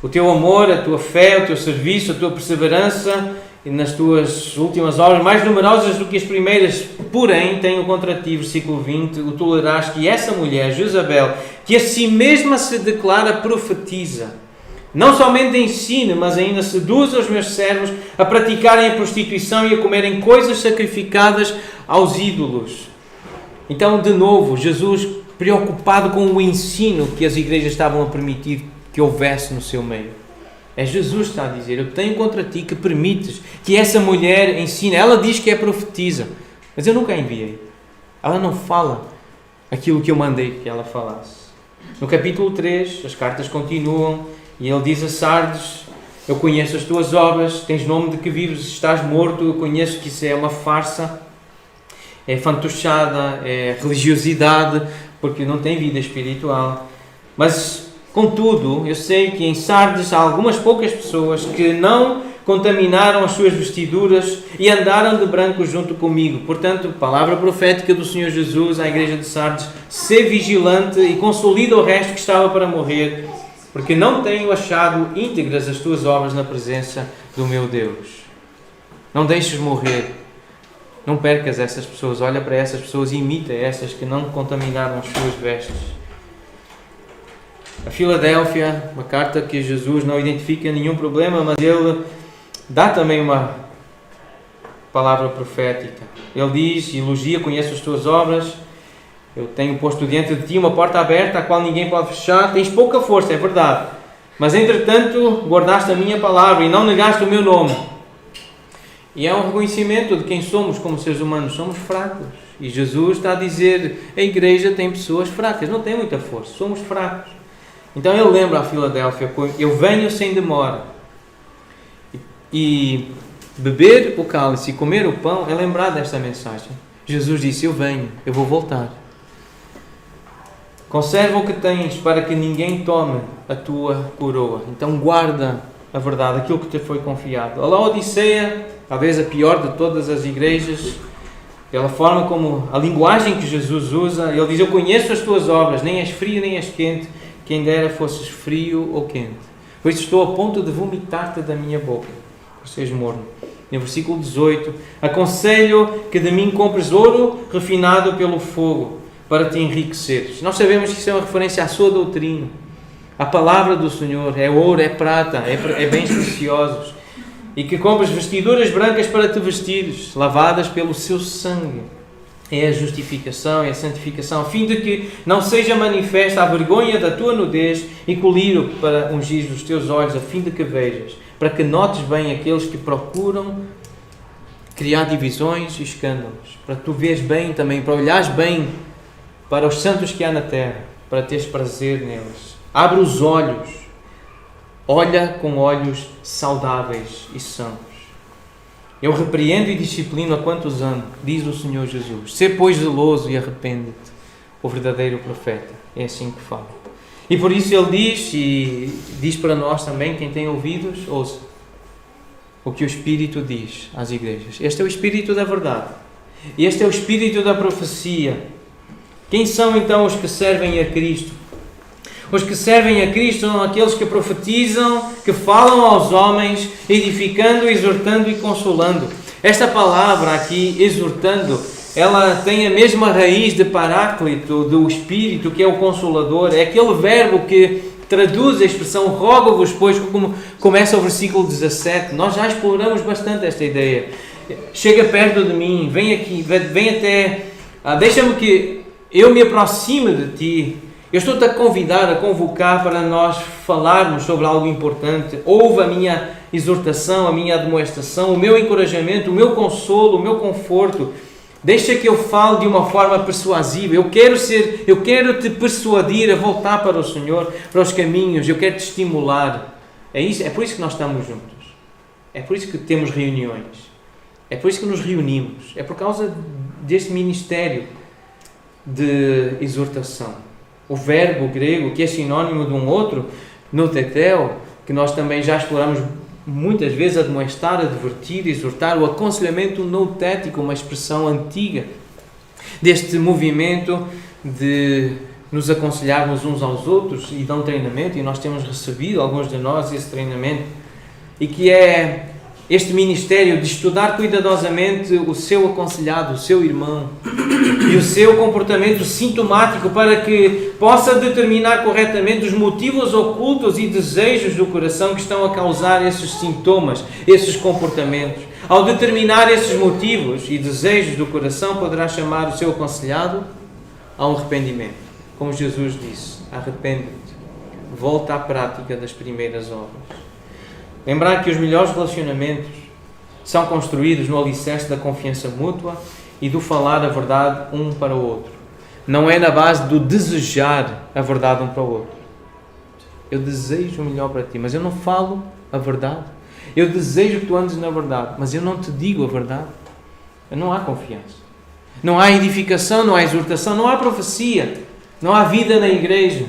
o teu amor, a tua fé, o teu serviço, a tua perseverança, e nas tuas últimas obras, mais numerosas do que as primeiras. Porém, tenho contra ti, versículo 20, o toleraste que essa mulher, Jezabel, que a si mesma se declara profetiza, não somente ensina, mas ainda seduz os meus servos a praticarem a prostituição e a comerem coisas sacrificadas aos ídolos. Então, de novo, Jesus preocupado com o ensino que as igrejas estavam a permitir que houvesse no seu meio. É Jesus que está a dizer: eu tenho contra ti que permites que essa mulher ensine. Ela diz que é profetiza, mas eu nunca a enviei. Ela não fala aquilo que eu mandei que ela falasse. No capítulo 3, as cartas continuam e ele diz a Sardes: eu conheço as tuas obras, tens nome de que vives, estás morto. Eu conheço que isso é uma farsa, é fantochada, é religiosidade, porque não tem vida espiritual. Mas contudo, eu sei que em Sardes há algumas poucas pessoas que não contaminaram as suas vestiduras e andaram de branco junto comigo. Portanto, palavra profética do Senhor Jesus à igreja de Sardes: sê vigilante e consolida o resto que estava para morrer, porque não tenho achado íntegras as tuas obras na presença do meu Deus. Não deixes morrer. Não percas essas pessoas. Olha para essas pessoas e imita essas que não contaminaram as suas vestes. A Filadélfia, uma carta que Jesus não identifica nenhum problema, mas ele dá também uma palavra profética. Ele diz, elogia: conheço as tuas obras, eu tenho posto diante de ti uma porta aberta, a qual ninguém pode fechar. Tens pouca força, é verdade, mas entretanto guardaste a minha palavra e não negaste o meu nome. E é um reconhecimento de quem somos como seres humanos. Somos fracos. E Jesus está a dizer: a igreja tem pessoas fracas, não tem muita força, somos fracos. Então ele lembra a Filadélfia: eu venho sem demora. E beber o cálice e comer o pão é lembrar desta mensagem. Jesus disse: eu venho, eu vou voltar. Conserva o que tens para que ninguém tome a tua coroa. Então guarda a verdade, aquilo que te foi confiado. A Laodiceia, talvez a pior de todas as igrejas, pela forma como, a linguagem que Jesus usa, ele diz: eu conheço as tuas obras, nem és frio nem és quente, quem dera fosses frio ou quente. Pois estou a ponto de vomitar-te da minha boca, por seres morno. No versículo 18, aconselho que de mim compres ouro refinado pelo fogo, para te enriqueceres. Nós sabemos que isso é uma referência à sua doutrina. A palavra do Senhor é ouro, é prata, é bens preciosos. E que compres vestiduras brancas para te vestires, lavadas pelo seu sangue. É a justificação, é a santificação, a fim de que não seja manifesta a vergonha da tua nudez e colírio para ungir os teus olhos, a fim de que vejas, para que notes bem aqueles que procuram criar divisões e escândalos, para que tu vês bem também, para olhares bem para os santos que há na terra, para teres prazer neles. Abre os olhos, olha com olhos saudáveis e sãos. Eu repreendo e disciplino a quantos amo, diz o Senhor Jesus. Sê, pois, zeloso e arrepende-te, o verdadeiro profeta. É assim que fala. E por isso ele diz, e diz para nós também, quem tem ouvidos, ouça o que o Espírito diz às igrejas. Este é o Espírito da verdade. Este é o Espírito da profecia. Quem são então os que servem a Cristo? Os que servem a Cristo são aqueles que profetizam, que falam aos homens, edificando, exortando e consolando. Esta palavra aqui, exortando, ela tem a mesma raiz de Paráclito, do Espírito, que é o Consolador. É aquele verbo que traduz a expressão rogo-vos, pois, como começa o versículo 17. Nós já exploramos bastante esta ideia. Chega perto de mim, vem aqui, vem até... deixa-me que eu me aproxime de ti. Eu estou-te a convidar, a convocar para nós falarmos sobre algo importante. Ouve a minha exortação, a minha admoestação, o meu encorajamento, o meu consolo, o meu conforto. Deixa que eu fale de uma forma persuasiva. Eu quero te persuadir a voltar para o Senhor, para os caminhos. Eu quero te estimular. É por isso que nós estamos juntos. É por isso que temos reuniões. É por isso que nos reunimos. É por causa deste ministério de exortação. O verbo grego, que é sinónimo de um outro, notetel, que nós também já exploramos muitas vezes, admoestar, advertir, exortar, o aconselhamento noutético, uma expressão antiga deste movimento de nos aconselharmos uns aos outros e dar um treinamento, e nós temos recebido, alguns de nós, esse treinamento, e que é este ministério de estudar cuidadosamente o seu aconselhado, o seu irmão, e o seu comportamento sintomático para que possa determinar corretamente os motivos ocultos e desejos do coração que estão a causar esses sintomas, esses comportamentos. Ao determinar esses motivos e desejos do coração, poderá chamar o seu aconselhado a um arrependimento. Como Jesus disse, arrepende-te, volta à prática das primeiras obras. Lembrar que os melhores relacionamentos são construídos no alicerce da confiança mútua e do falar a verdade um para o outro. Não é na base do desejar a verdade um para o outro. Eu desejo o melhor para ti, mas eu não falo a verdade. Eu desejo que tu andes na verdade, mas eu não te digo a verdade. Não há confiança. Não há edificação, não há exortação, não há profecia, não há vida na igreja.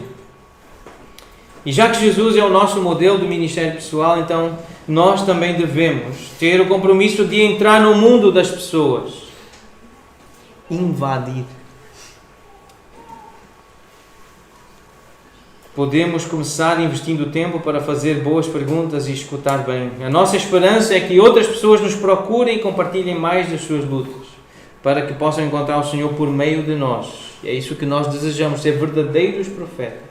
E já que Jesus é o nosso modelo do ministério pessoal, então nós também devemos ter o compromisso de entrar no mundo das pessoas. Invadir. Podemos começar investindo tempo para fazer boas perguntas e escutar bem. A nossa esperança é que outras pessoas nos procurem e compartilhem mais das suas lutas, para que possam encontrar o Senhor por meio de nós. É isso que nós desejamos, ser verdadeiros profetas,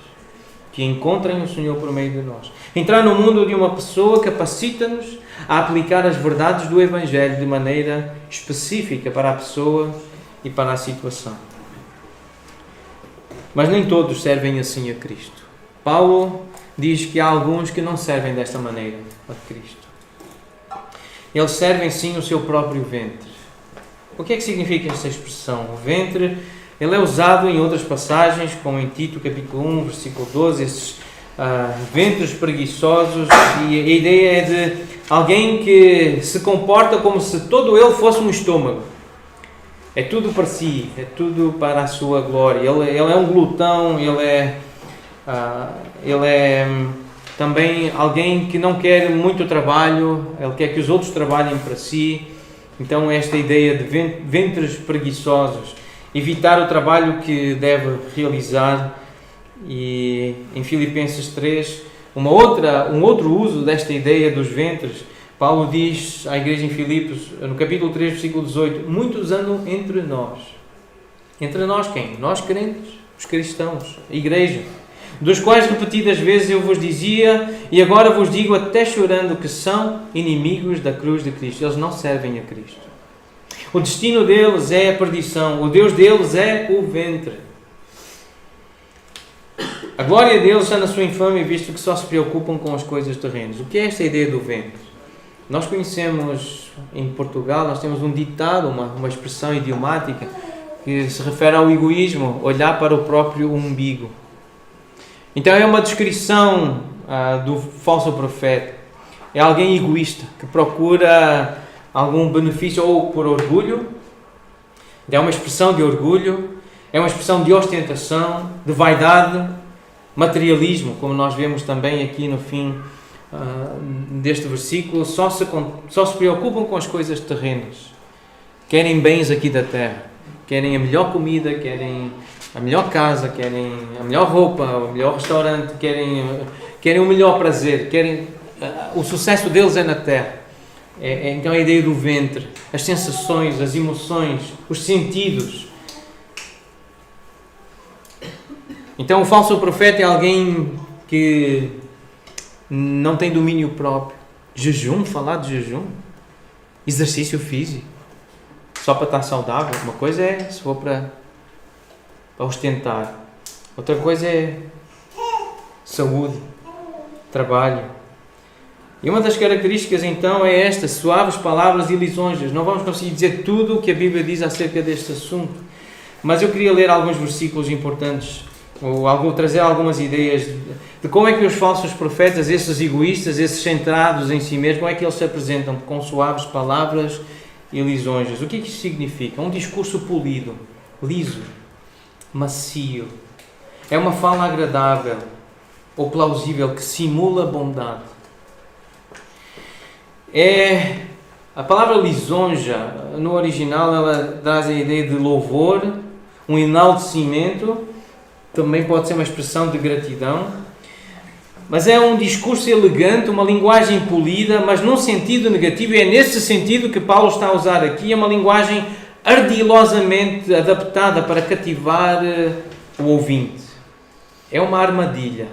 que encontrem o Senhor por meio de nós. Entrar no mundo de uma pessoa capacita-nos a aplicar as verdades do Evangelho de maneira específica para a pessoa e para a situação. Mas nem todos servem assim a Cristo. Paulo diz que há alguns que não servem desta maneira a Cristo. Eles servem sim o seu próprio ventre. O que é que significa esta expressão? O ventre, ele é usado em outras passagens, como em Tito capítulo 1, versículo 12, esses ventres preguiçosos, e a ideia é de alguém que se comporta como se todo ele fosse um estômago. É tudo para si, é tudo para a sua glória. Ele é um glutão, ele é também alguém que não quer muito trabalho, ele quer que os outros trabalhem para si. Então esta ideia de ventres preguiçosos, evitar o trabalho que deve realizar. E em Filipenses 3, um outro uso desta ideia dos ventres Paulo diz à igreja em Filipos, no capítulo 3, versículo 18, muitos andam entre nós. Entre nós quem? Nós crentes, os cristãos, a igreja, dos quais repetidas vezes eu vos dizia, e agora vos digo até chorando, que são inimigos da cruz de Cristo. Eles não servem a Cristo. O destino deles é a perdição, o Deus deles é o ventre. A glória deles está na sua infâmia, visto que só se preocupam com as coisas terrenas. O que é esta ideia do ventre? Nós conhecemos, em Portugal, nós temos um ditado, uma expressão idiomática, que se refere ao egoísmo, olhar para o próprio umbigo. Então é uma descrição do falso profeta. É alguém egoísta, que procura algum benefício ou por orgulho. É uma expressão de orgulho, é uma expressão de ostentação, de vaidade, materialismo, como nós vemos também aqui no fim deste versículo. Só se preocupam com as coisas terrenas. Querem bens aqui da terra. Querem a melhor comida, querem a melhor casa, querem a melhor roupa, o melhor restaurante, querem o melhor prazer, o sucesso deles é na terra. Então a ideia do ventre, as sensações, as emoções, os sentidos. Então o falso profeta é alguém que não tem domínio próprio. Jejum, falar de jejum, exercício físico, só para estar saudável. Uma coisa é se for para ostentar, outra coisa é saúde, trabalho. E uma das características então é esta: suaves palavras e lisonjas. Não vamos conseguir dizer tudo o que a Bíblia diz acerca deste assunto, mas eu queria ler alguns versículos importantes, ou trazer algumas ideias de como é que os falsos profetas, esses egoístas, esses centrados em si mesmos, como é que eles se apresentam com suaves palavras e lisonjas. O que é que isso significa? Um discurso polido, liso, macio. É uma fala agradável ou plausível que simula bondade. A palavra lisonja, no original, ela traz a ideia de louvor, um enaltecimento, também pode ser uma expressão de gratidão, mas é um discurso elegante, uma linguagem polida, mas num sentido negativo, e é nesse sentido que Paulo está a usar aqui. É uma linguagem ardilosamente adaptada para cativar o ouvinte. É uma armadilha.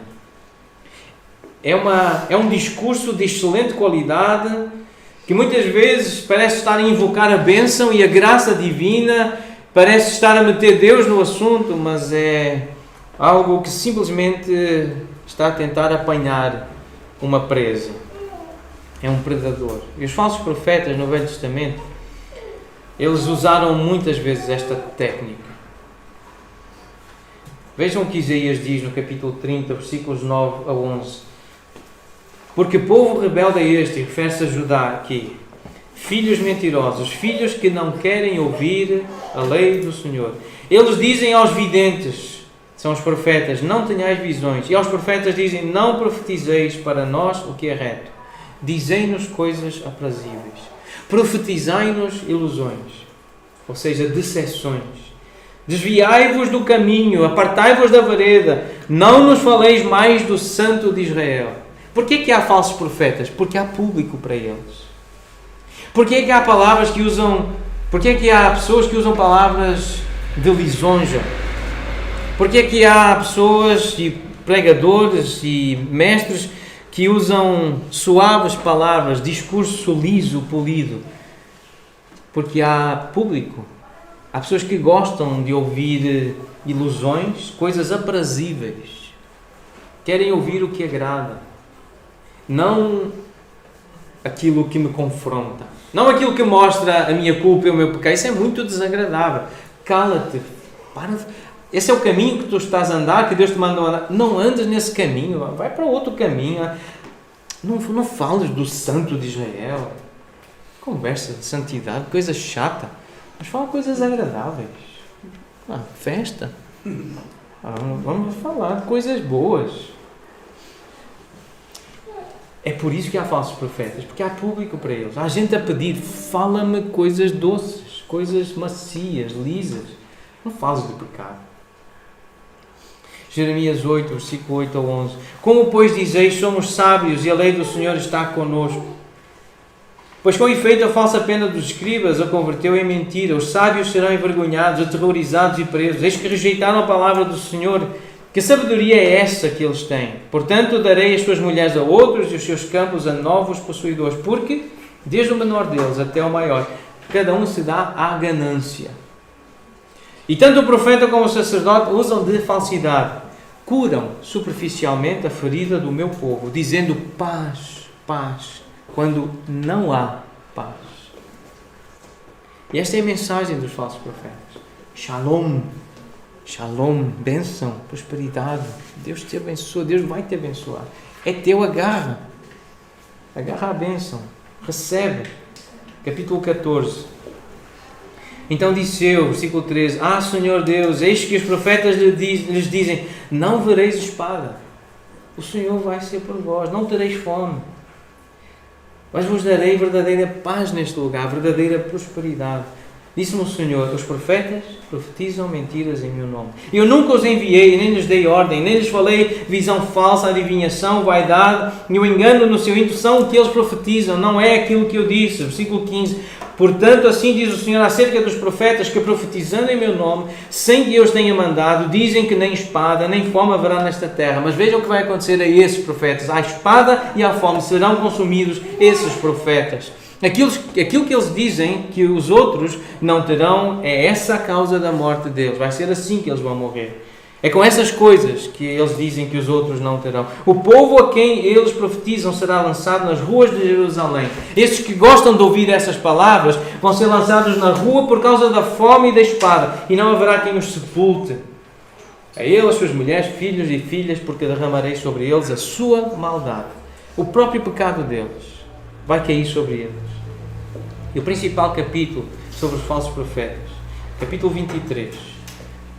É um discurso de excelente qualidade, que muitas vezes parece estar a invocar a bênção e a graça divina, parece estar a meter Deus no assunto, mas é algo que simplesmente está a tentar apanhar uma presa. É um predador. E os falsos profetas no Velho Testamento, eles usaram muitas vezes esta técnica. Vejam o que Isaías diz no capítulo 30, versículos 9 a 11. Porque povo rebelde é este, refere-se a Judá aqui, filhos mentirosos, filhos que não querem ouvir a lei do Senhor. Eles dizem aos videntes, são os profetas, não tenhais visões. E aos profetas dizem, não profetizeis para nós o que é reto. Dizei-nos coisas aprazíveis. Profetizai-nos ilusões, ou seja, decepções. Desviai-vos do caminho, apartai-vos da vereda. Não nos faleis mais do Santo de Israel. Porquê que há falsos profetas? Porque há público para eles. Porquê que há palavras que usam... Porquê que há pessoas que usam palavras de lisonja? Porquê que há pessoas e pregadores e mestres que usam suaves palavras, discurso liso, polido? Porque há público. Há pessoas que gostam de ouvir ilusões, coisas aprazíveis. Querem ouvir o que agrada. Não aquilo que me confronta. Não aquilo que mostra a minha culpa e o meu pecado. Isso é muito desagradável. Cala-te. Para. Esse é o caminho que tu estás a andar, que Deus te mandou andar. Não andes nesse caminho. Vai para outro caminho. Não fales do Santo de Israel. Conversa de santidade, coisa chata. Mas fala coisas agradáveis. Festa. Vamos falar de coisas boas. É por isso que há falsos profetas, porque há público para eles. Há gente a pedir, fala-me coisas doces, coisas macias, lisas. Não fales de pecado. Jeremias 8, versículo 8 a 11. Como, pois, dizeis, somos sábios e a lei do Senhor está connosco. Pois com efeito a falsa pena dos escribas a converteu em mentira. Os sábios serão envergonhados, aterrorizados e presos. Eis que rejeitaram a palavra do Senhor. Que sabedoria é essa que eles têm? Portanto, darei as suas mulheres a outros e os seus campos a novos possuidores. Porque, desde o menor deles até o maior, cada um se dá à ganância. E tanto o profeta como o sacerdote usam de falsidade. Curam superficialmente a ferida do meu povo, dizendo paz, paz, quando não há paz. E esta é a mensagem dos falsos profetas. Shalom, shalom, bênção, prosperidade. Deus te abençoa, Deus vai te abençoar. É teu, agarra. Agarra a bênção. Recebe. Capítulo 14. Então disse eu, versículo 13, Senhor Deus, eis que os profetas lhes dizem, não vereis espada. O Senhor vai ser por vós, não tereis fome. Mas vos darei verdadeira paz neste lugar, verdadeira prosperidade. Disse-me o Senhor, os profetas profetizam mentiras em meu nome. Eu nunca os enviei, nem lhes dei ordem, nem lhes falei visão falsa, adivinhação, vaidade, e o engano no seu íntimo são o que eles profetizam, não é aquilo que eu disse. Versículo 15. Portanto, assim diz o Senhor acerca dos profetas que profetizando em meu nome, sem que eu os tenha mandado, dizem que nem espada, nem fome haverá nesta terra. Mas vejam o que vai acontecer a esses profetas. À espada e à fome serão consumidos esses profetas. Aquilo que eles dizem que os outros não terão, é essa a causa da morte deles. Vai ser assim que eles vão morrer. É com essas coisas que eles dizem que os outros não terão. O povo a quem eles profetizam será lançado nas ruas de Jerusalém. Esses que gostam de ouvir essas palavras vão ser lançados na rua por causa da fome e da espada, e não haverá quem os sepulte. A eles, as suas mulheres, filhos e filhas, porque derramarei sobre eles a sua maldade. O próprio pecado deles vai cair sobre eles. E o principal capítulo sobre os falsos profetas, capítulo 23.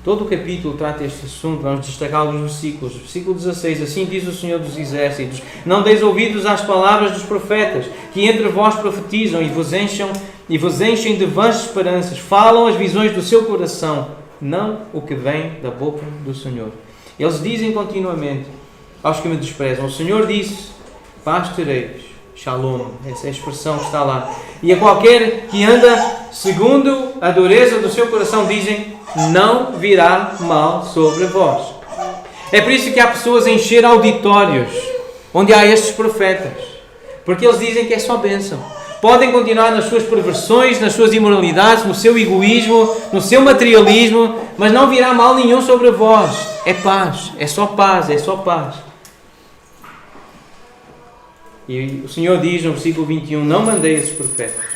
Todo o capítulo trata este assunto, vamos destacar os versículos. Versículo 16, assim diz o Senhor dos Exércitos, não deis ouvidos às palavras dos profetas, que entre vós profetizam e vos enchem de vãs esperanças, falam as visões do seu coração, não o que vem da boca do Senhor. Eles dizem continuamente aos que me desprezam, o Senhor disse, paz tereis. Shalom, essa é a expressão que está lá. E a qualquer que anda segundo a dureza do seu coração, dizem, não virá mal sobre vós. É por isso que há pessoas a encher auditórios onde há estes profetas, porque eles dizem que é só bênção. Podem continuar nas suas perversões, nas suas imoralidades, no seu egoísmo, no seu materialismo, mas não virá mal nenhum sobre vós. É paz, é só paz, é só paz. E o Senhor diz no versículo 21, não mandei esses profetas.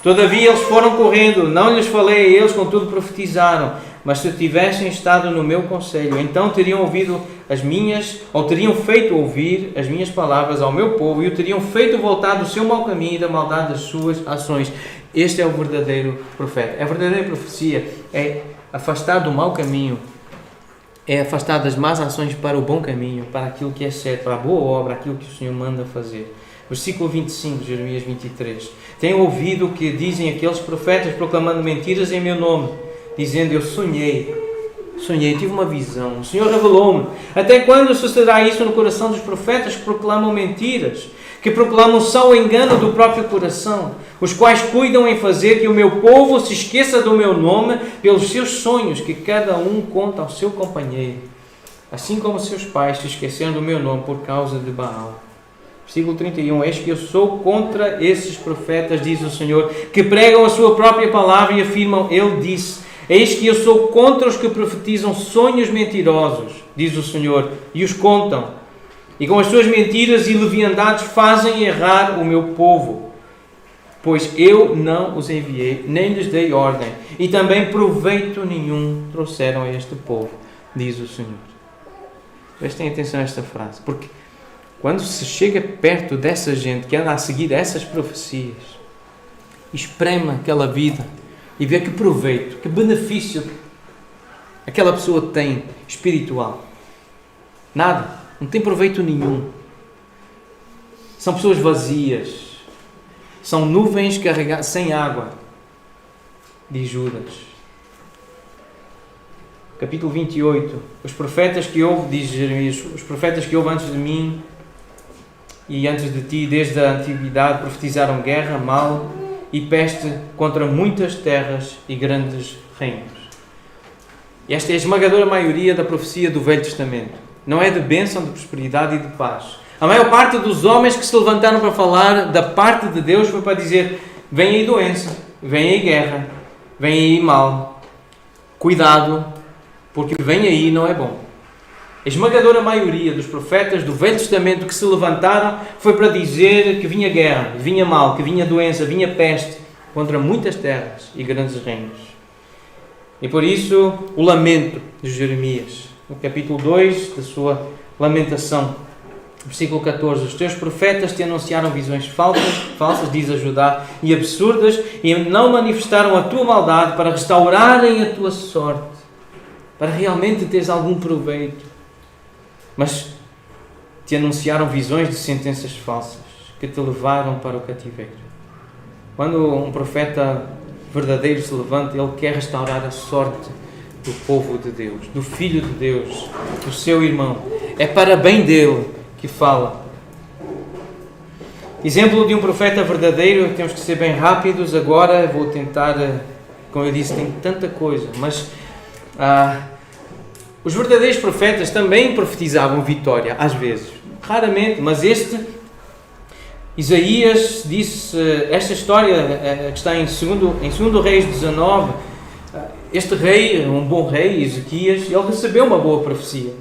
Todavia eles foram correndo, não lhes falei a eles, contudo profetizaram. Mas se tivessem estado no meu conselho, então teriam ouvido as minhas, ou teriam feito ouvir as minhas palavras ao meu povo, e o teriam feito voltar do seu mau caminho e da maldade das suas ações. Este é o verdadeiro profeta. A verdadeira profecia é afastar do mau caminho, é afastar das más ações para o bom caminho, para aquilo que é certo, para a boa obra, aquilo que o Senhor manda fazer. Versículo 25 de Jeremias 23. Tenho ouvido o que dizem aqueles profetas proclamando mentiras em meu nome, dizendo, eu sonhei, tive uma visão, o Senhor revelou-me. Até quando sucederá isso no coração dos profetas que proclamam mentiras, que proclamam só o engano do próprio coração, os quais cuidam em fazer que o meu povo se esqueça do meu nome pelos seus sonhos que cada um conta ao seu companheiro, assim como seus pais se esqueceram do meu nome por causa de Baal. Versículo 31, eis que eu sou contra esses profetas, diz o Senhor, que pregam a sua própria palavra e afirmam, ele disse, eis que eu sou contra os que profetizam sonhos mentirosos, diz o Senhor, e os contam, e com as suas mentiras e leviandades fazem errar o meu povo, pois eu não os enviei, nem lhes dei ordem, e também proveito nenhum trouxeram a este povo, diz o Senhor. Prestem atenção a esta frase, porque quando se chega perto dessa gente que anda a seguir essas profecias, espreme aquela vida e vê que proveito, que benefício aquela pessoa tem espiritual. Nada, não tem proveito nenhum. São pessoas vazias, são nuvens carregadas sem água, diz Judas. Capítulo 28, os profetas que houve, diz Jeremias, os profetas que houve antes de mim, e antes de ti, desde a antiguidade, profetizaram guerra, mal e peste contra muitas terras e grandes reinos. Esta é a esmagadora maioria da profecia do Velho Testamento. Não é de bênção, de prosperidade e de paz. A maior parte dos homens que se levantaram para falar da parte de Deus foi para dizer: vem aí doença, vem aí guerra, vem aí mal. Cuidado, porque vem aí não é bom. A esmagadora maioria dos profetas do Velho Testamento que se levantaram foi para dizer que vinha guerra, que vinha mal, que vinha doença, vinha peste contra muitas terras e grandes reinos. E por isso o lamento de Jeremias, no capítulo 2 da sua lamentação, versículo 14: os teus profetas te anunciaram visões falsas, diz a Judá, e absurdas, e não manifestaram a tua maldade para restaurarem a tua sorte, para realmente teres algum proveito. Mas te anunciaram visões de sentenças falsas que te levaram para o cativeiro. Quando um profeta verdadeiro se levanta, ele quer restaurar a sorte do povo de Deus, do Filho de Deus, do seu irmão. É para bem dele que fala. Exemplo de um profeta verdadeiro, temos que ser bem rápidos agora, vou tentar, como eu disse, tem tanta coisa, mas os verdadeiros profetas também profetizavam vitória, às vezes, raramente, mas Isaías disse, esta história que está em 2 Reis 19, este rei, um bom rei, Ezequias, ele recebeu uma boa profecia.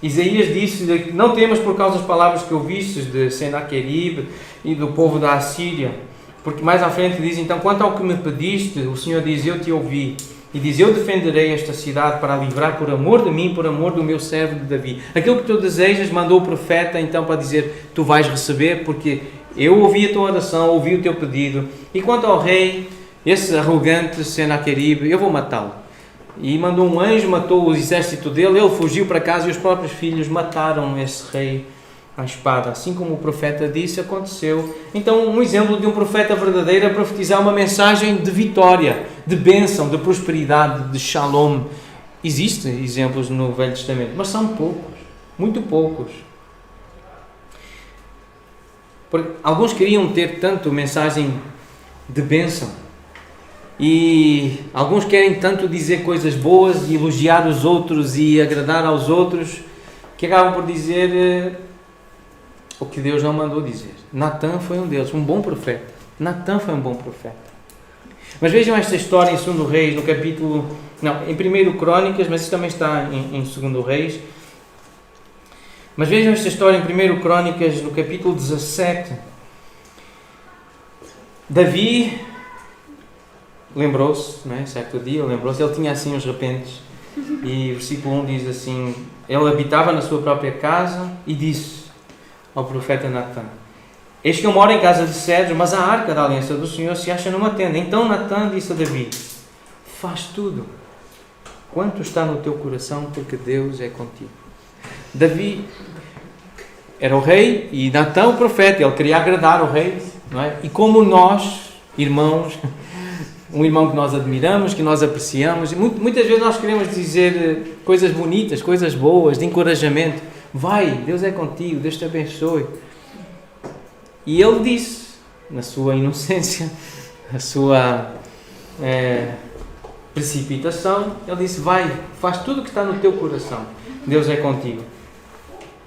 Isaías disse: não temas por causa das palavras que ouvistes de Senaqueribe e do povo da Assíria, porque mais à frente diz: então, quanto ao que me pediste, o Senhor diz: eu te ouvi. E diz: eu defenderei esta cidade para a livrar por amor de mim, por amor do meu servo de Davi. Aquilo que tu desejas, mandou o profeta então para dizer: tu vais receber, porque eu ouvi a tua oração, ouvi o teu pedido. E quanto ao rei, esse arrogante Senaqueribe, eu vou matá-lo. E mandou um anjo, matou o exército dele, ele fugiu para casa e os próprios filhos mataram esse rei à espada. Assim como o profeta disse, aconteceu. Então, um exemplo de um profeta verdadeiro é profetizar uma mensagem de vitória, de bênção, de prosperidade, de shalom. Existem exemplos no Velho Testamento, mas são poucos, muito poucos. Porque alguns queriam ter tanto mensagem de bênção, e alguns querem tanto dizer coisas boas e elogiar os outros e agradar aos outros, que acabam por dizer o que Deus não mandou dizer. Natã foi um deles, um bom profeta. Natã foi um bom profeta. Mas vejam esta história em 2 Reis, no capítulo... Não, em 1 Crônicas, mas isso também está em 2 Reis. Mas vejam esta história em 1 Crônicas, no capítulo 17. Davi lembrou-se, não é? Certo dia, lembrou-se, ele tinha assim uns repentes. E versículo 1 diz assim: ele habitava na sua própria casa e disse ao profeta Natã: eis que eu moro em casa de cedros, mas a arca da aliança do Senhor se acha numa tenda. Então Natã disse a Davi: faz tudo quanto está no teu coração, porque Deus é contigo. Davi era o rei e Natã o profeta, ele queria agradar o rei, não é? E como nós, irmãos, um irmão que nós admiramos, que nós apreciamos, e muitas vezes nós queremos dizer coisas bonitas, coisas boas, de encorajamento. Vai, Deus é contigo, Deus te abençoe. E ele disse, na sua inocência, a sua precipitação, ele disse: vai, faz tudo o que está no teu coração, Deus é contigo.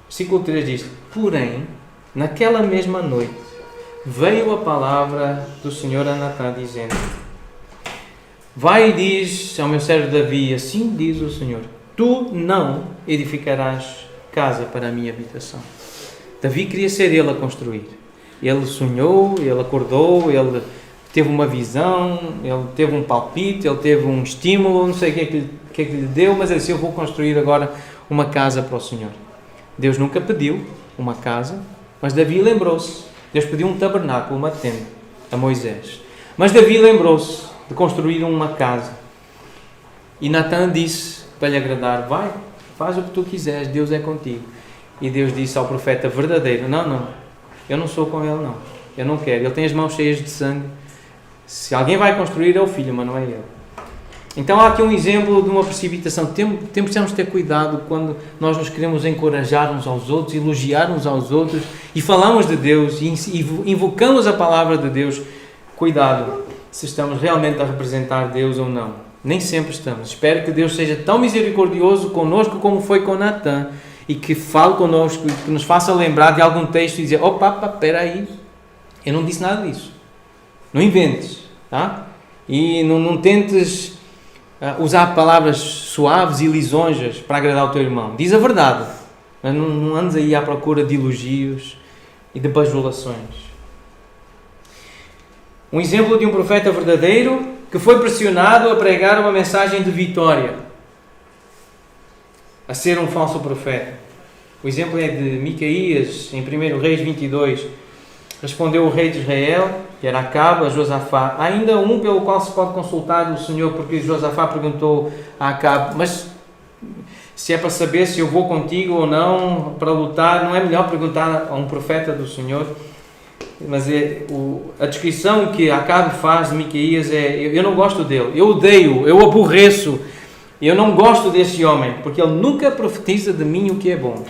Versículo 3 diz: porém, naquela mesma noite, veio a palavra do Senhor a Natã, dizendo: vai e diz ao meu servo Davi, assim diz o Senhor, tu não edificarás casa para a minha habitação. Davi queria ser ele a construir. Ele sonhou, ele acordou, ele teve uma visão, ele teve um palpite, ele teve um estímulo, não sei o que é que lhe deu, mas ele disse: eu vou construir agora uma casa para o Senhor. Deus nunca pediu uma casa, mas Davi lembrou-se. Deus pediu um tabernáculo, uma tenda, a Moisés. Mas Davi lembrou-se de construir uma casa. E Natã disse, para lhe agradar: vai, faz o que tu quiseres, Deus é contigo. E Deus disse ao profeta verdadeiro: não, eu não sou com ele, não. Eu não quero. Ele tem as mãos cheias de sangue. Se alguém vai construir é o filho, mas não é ele. Então há aqui um exemplo de uma precipitação. Temos de ter cuidado quando nós nos queremos encorajar uns aos outros, elogiar uns aos outros e falamos de Deus e invocamos a palavra de Deus. Cuidado se estamos realmente a representar Deus ou não. Nem sempre estamos. Espero que Deus seja tão misericordioso conosco como foi com Natã e que fale conosco e que nos faça lembrar de algum texto e dizer: opa, espera aí, eu não disse nada disso. Não inventes, tá? E não tentes usar palavras suaves e lisonjas para agradar o teu irmão. Diz a verdade. Não andes aí à procura de elogios e de bajulações. Um exemplo de um profeta verdadeiro que foi pressionado a pregar uma mensagem de vitória, a ser um falso profeta. O exemplo é de Micaías, em 1 Reis 22. Respondeu o rei de Israel, que era Acabe, a Josafá. Há ainda um pelo qual se pode consultar o Senhor, porque Josafá perguntou a Acabe: mas se é para saber se eu vou contigo ou não para lutar, não é melhor perguntar a um profeta do Senhor? Mas a descrição que Acabe faz de Micaías eu não gosto dele, eu odeio, eu aborreço, eu não gosto desse homem, porque ele nunca profetiza de mim o que é bom.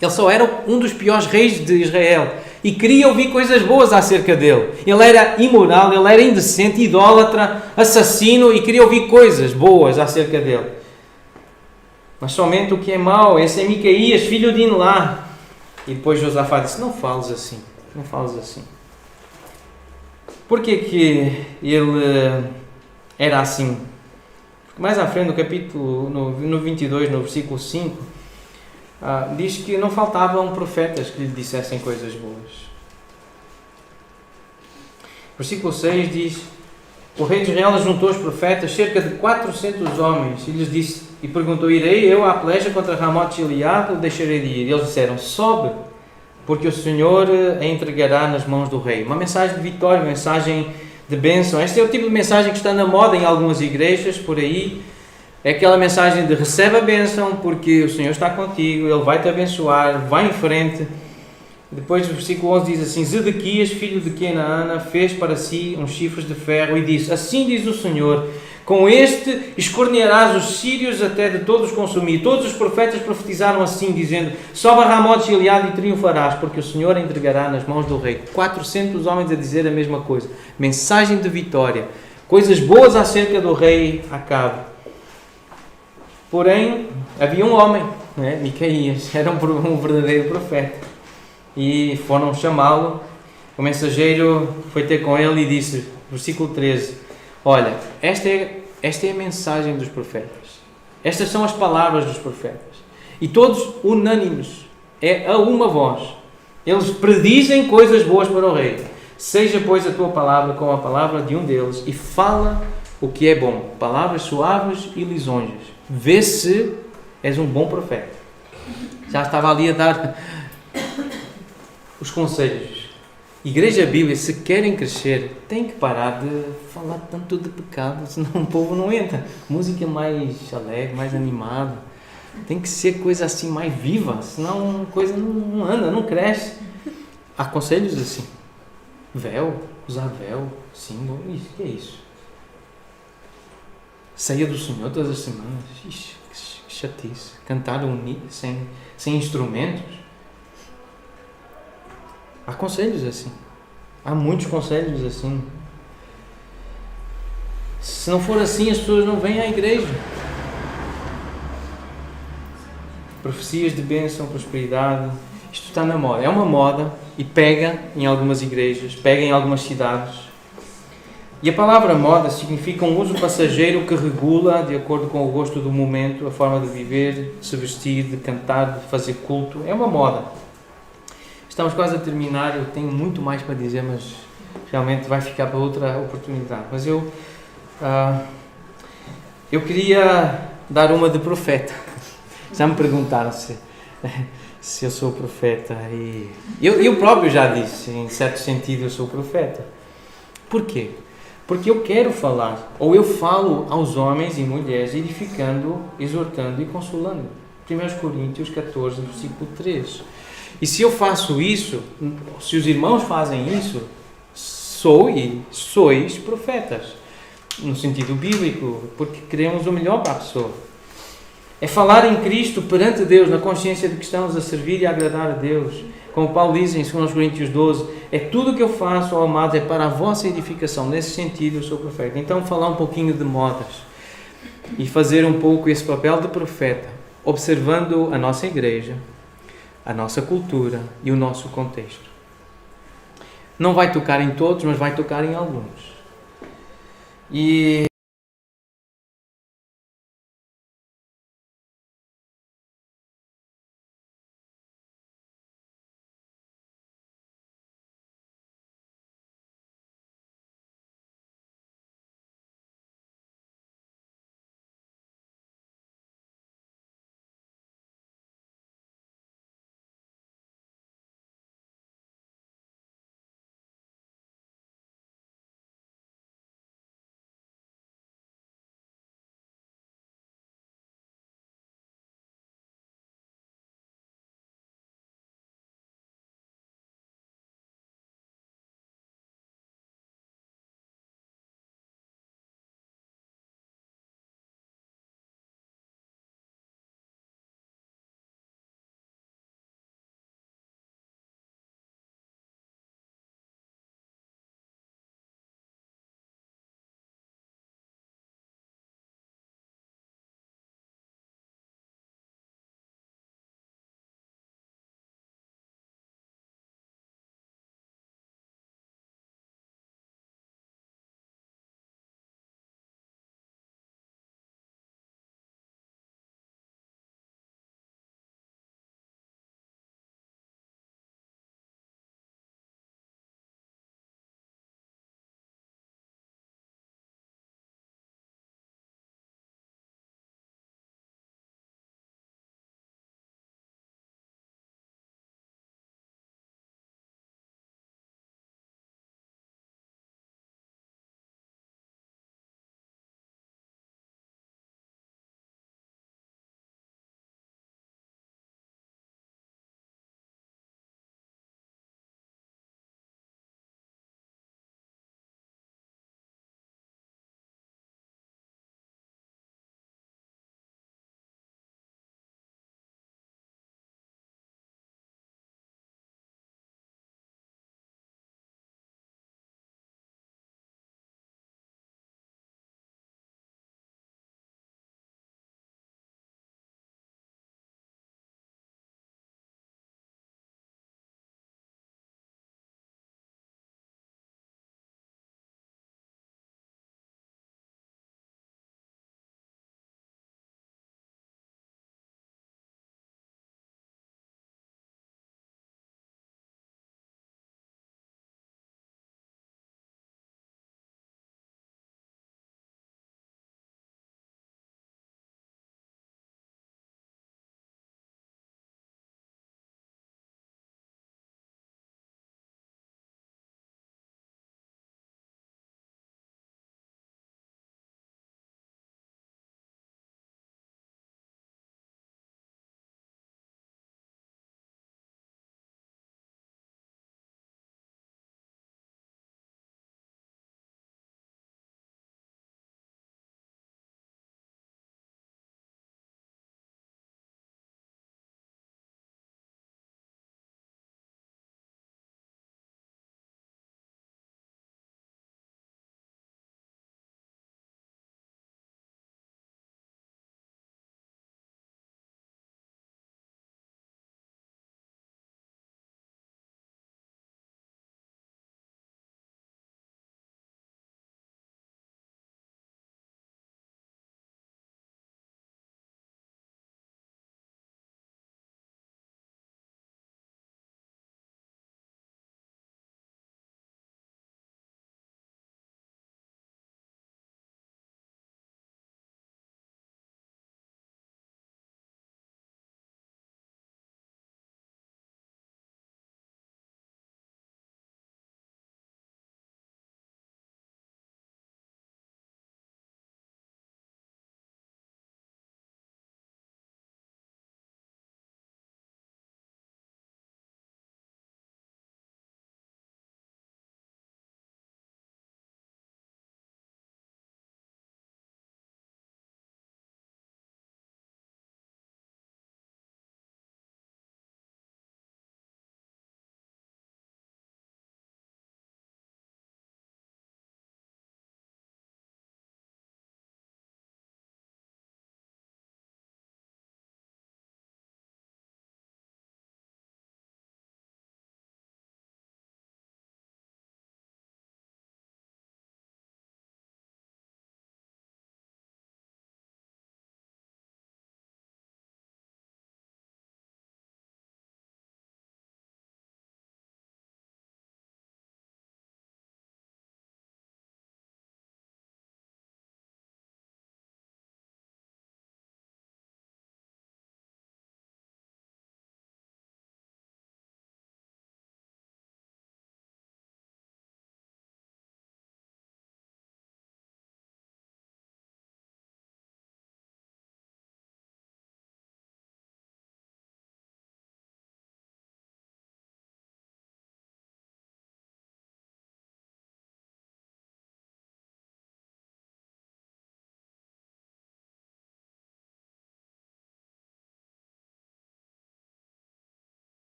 Ele só era um dos piores reis de Israel e queria ouvir coisas boas acerca dele. Ele era imoral, ele era indecente, idólatra, assassino e queria ouvir coisas boas acerca dele. Mas somente o que é mau. Esse é Micaías, filho de Inlá. E depois Josafá disse: não fales assim, não fales assim. Por que ele era assim? Porque mais à frente, no capítulo no 22, no versículo 5, diz que não faltavam profetas que lhe dissessem coisas boas. Versículo 6 diz: o rei de Israel juntou os profetas, cerca de 400 homens, e lhes disse, e perguntou: irei eu à peleja contra Ramote de Gileade ou deixarei de ir? E eles disseram: sobe, porque o Senhor a entregará nas mãos do rei. Uma mensagem de vitória, uma mensagem de bênção. Este é o tipo de mensagem que está na moda em algumas igrejas por aí. É aquela mensagem de recebe a bênção porque o Senhor está contigo, Ele vai te abençoar, vai em frente. Depois o versículo 11 diz assim: Zedequias, filho de Kenaana, fez para si uns chifres de ferro e disse: assim diz o Senhor, com este escornearás os sírios até de todos consumir. Todos os profetas profetizaram assim, dizendo: sobe a Ramote de Gileade e triunfarás, porque o Senhor a entregará nas mãos do rei. 400 homens a dizer a mesma coisa. Mensagem de vitória. Coisas boas acerca do rei Acabe. Porém, havia um homem, Micaías, era um verdadeiro profeta. E foram chamá-lo. O mensageiro foi ter com ele e disse, versículo 13: olha, esta é a mensagem dos profetas. Estas são as palavras dos profetas. E todos unânimes, é a uma voz. Eles predizem coisas boas para o rei. Seja, pois, a tua palavra como a palavra de um deles e fala o que é bom. Palavras suaves e lisonjas. Vê se és um bom profeta. Já estava ali a dar os conselhos. Igreja Bíblia, se querem crescer, tem que parar de falar tanto de pecado, senão o povo não entra. Música mais alegre, mais animada. Tem que ser coisa assim mais viva, senão a coisa não anda, não cresce. Há conselhos assim. Véu, usar véu, símbolo, isso, que é isso? Ceia do Senhor todas as semanas. Ixi, que chatice. Cantar sem instrumentos. Há conselhos assim. Há muitos conselhos assim. Se não for assim, as pessoas não vêm à igreja. Profecias de bênção, prosperidade. Isto está na moda. É uma moda e pega em algumas igrejas, pega em algumas cidades. E a palavra moda significa um uso passageiro que regula, de acordo com o gosto do momento, a forma de viver, de se vestir, de cantar, de fazer culto. É uma moda. Estamos quase a terminar, eu tenho muito mais para dizer, mas realmente vai ficar para outra oportunidade. Mas eu queria dar uma de profeta. Já me perguntaram se eu sou profeta. E eu próprio já disse, em certo sentido, eu sou profeta. Por quê? Porque eu quero falar, ou eu falo aos homens e mulheres, edificando, exortando e consolando. 1 Coríntios 14, versículo 3. E se eu faço isso, se os irmãos fazem isso, sois profetas. no sentido bíblico, porque queremos o melhor para a pessoa. É falar em Cristo perante Deus, na consciência de que estamos a servir e a agradar a Deus. Como Paulo diz em 2 Coríntios 12, é tudo o que eu faço, ó amados, é para a vossa edificação. Nesse sentido eu sou profeta. Então falar um pouquinho de modas e fazer um pouco esse papel de profeta, observando a nossa igreja, a nossa cultura e o nosso contexto. Não vai tocar em todos, mas vai tocar em alguns. E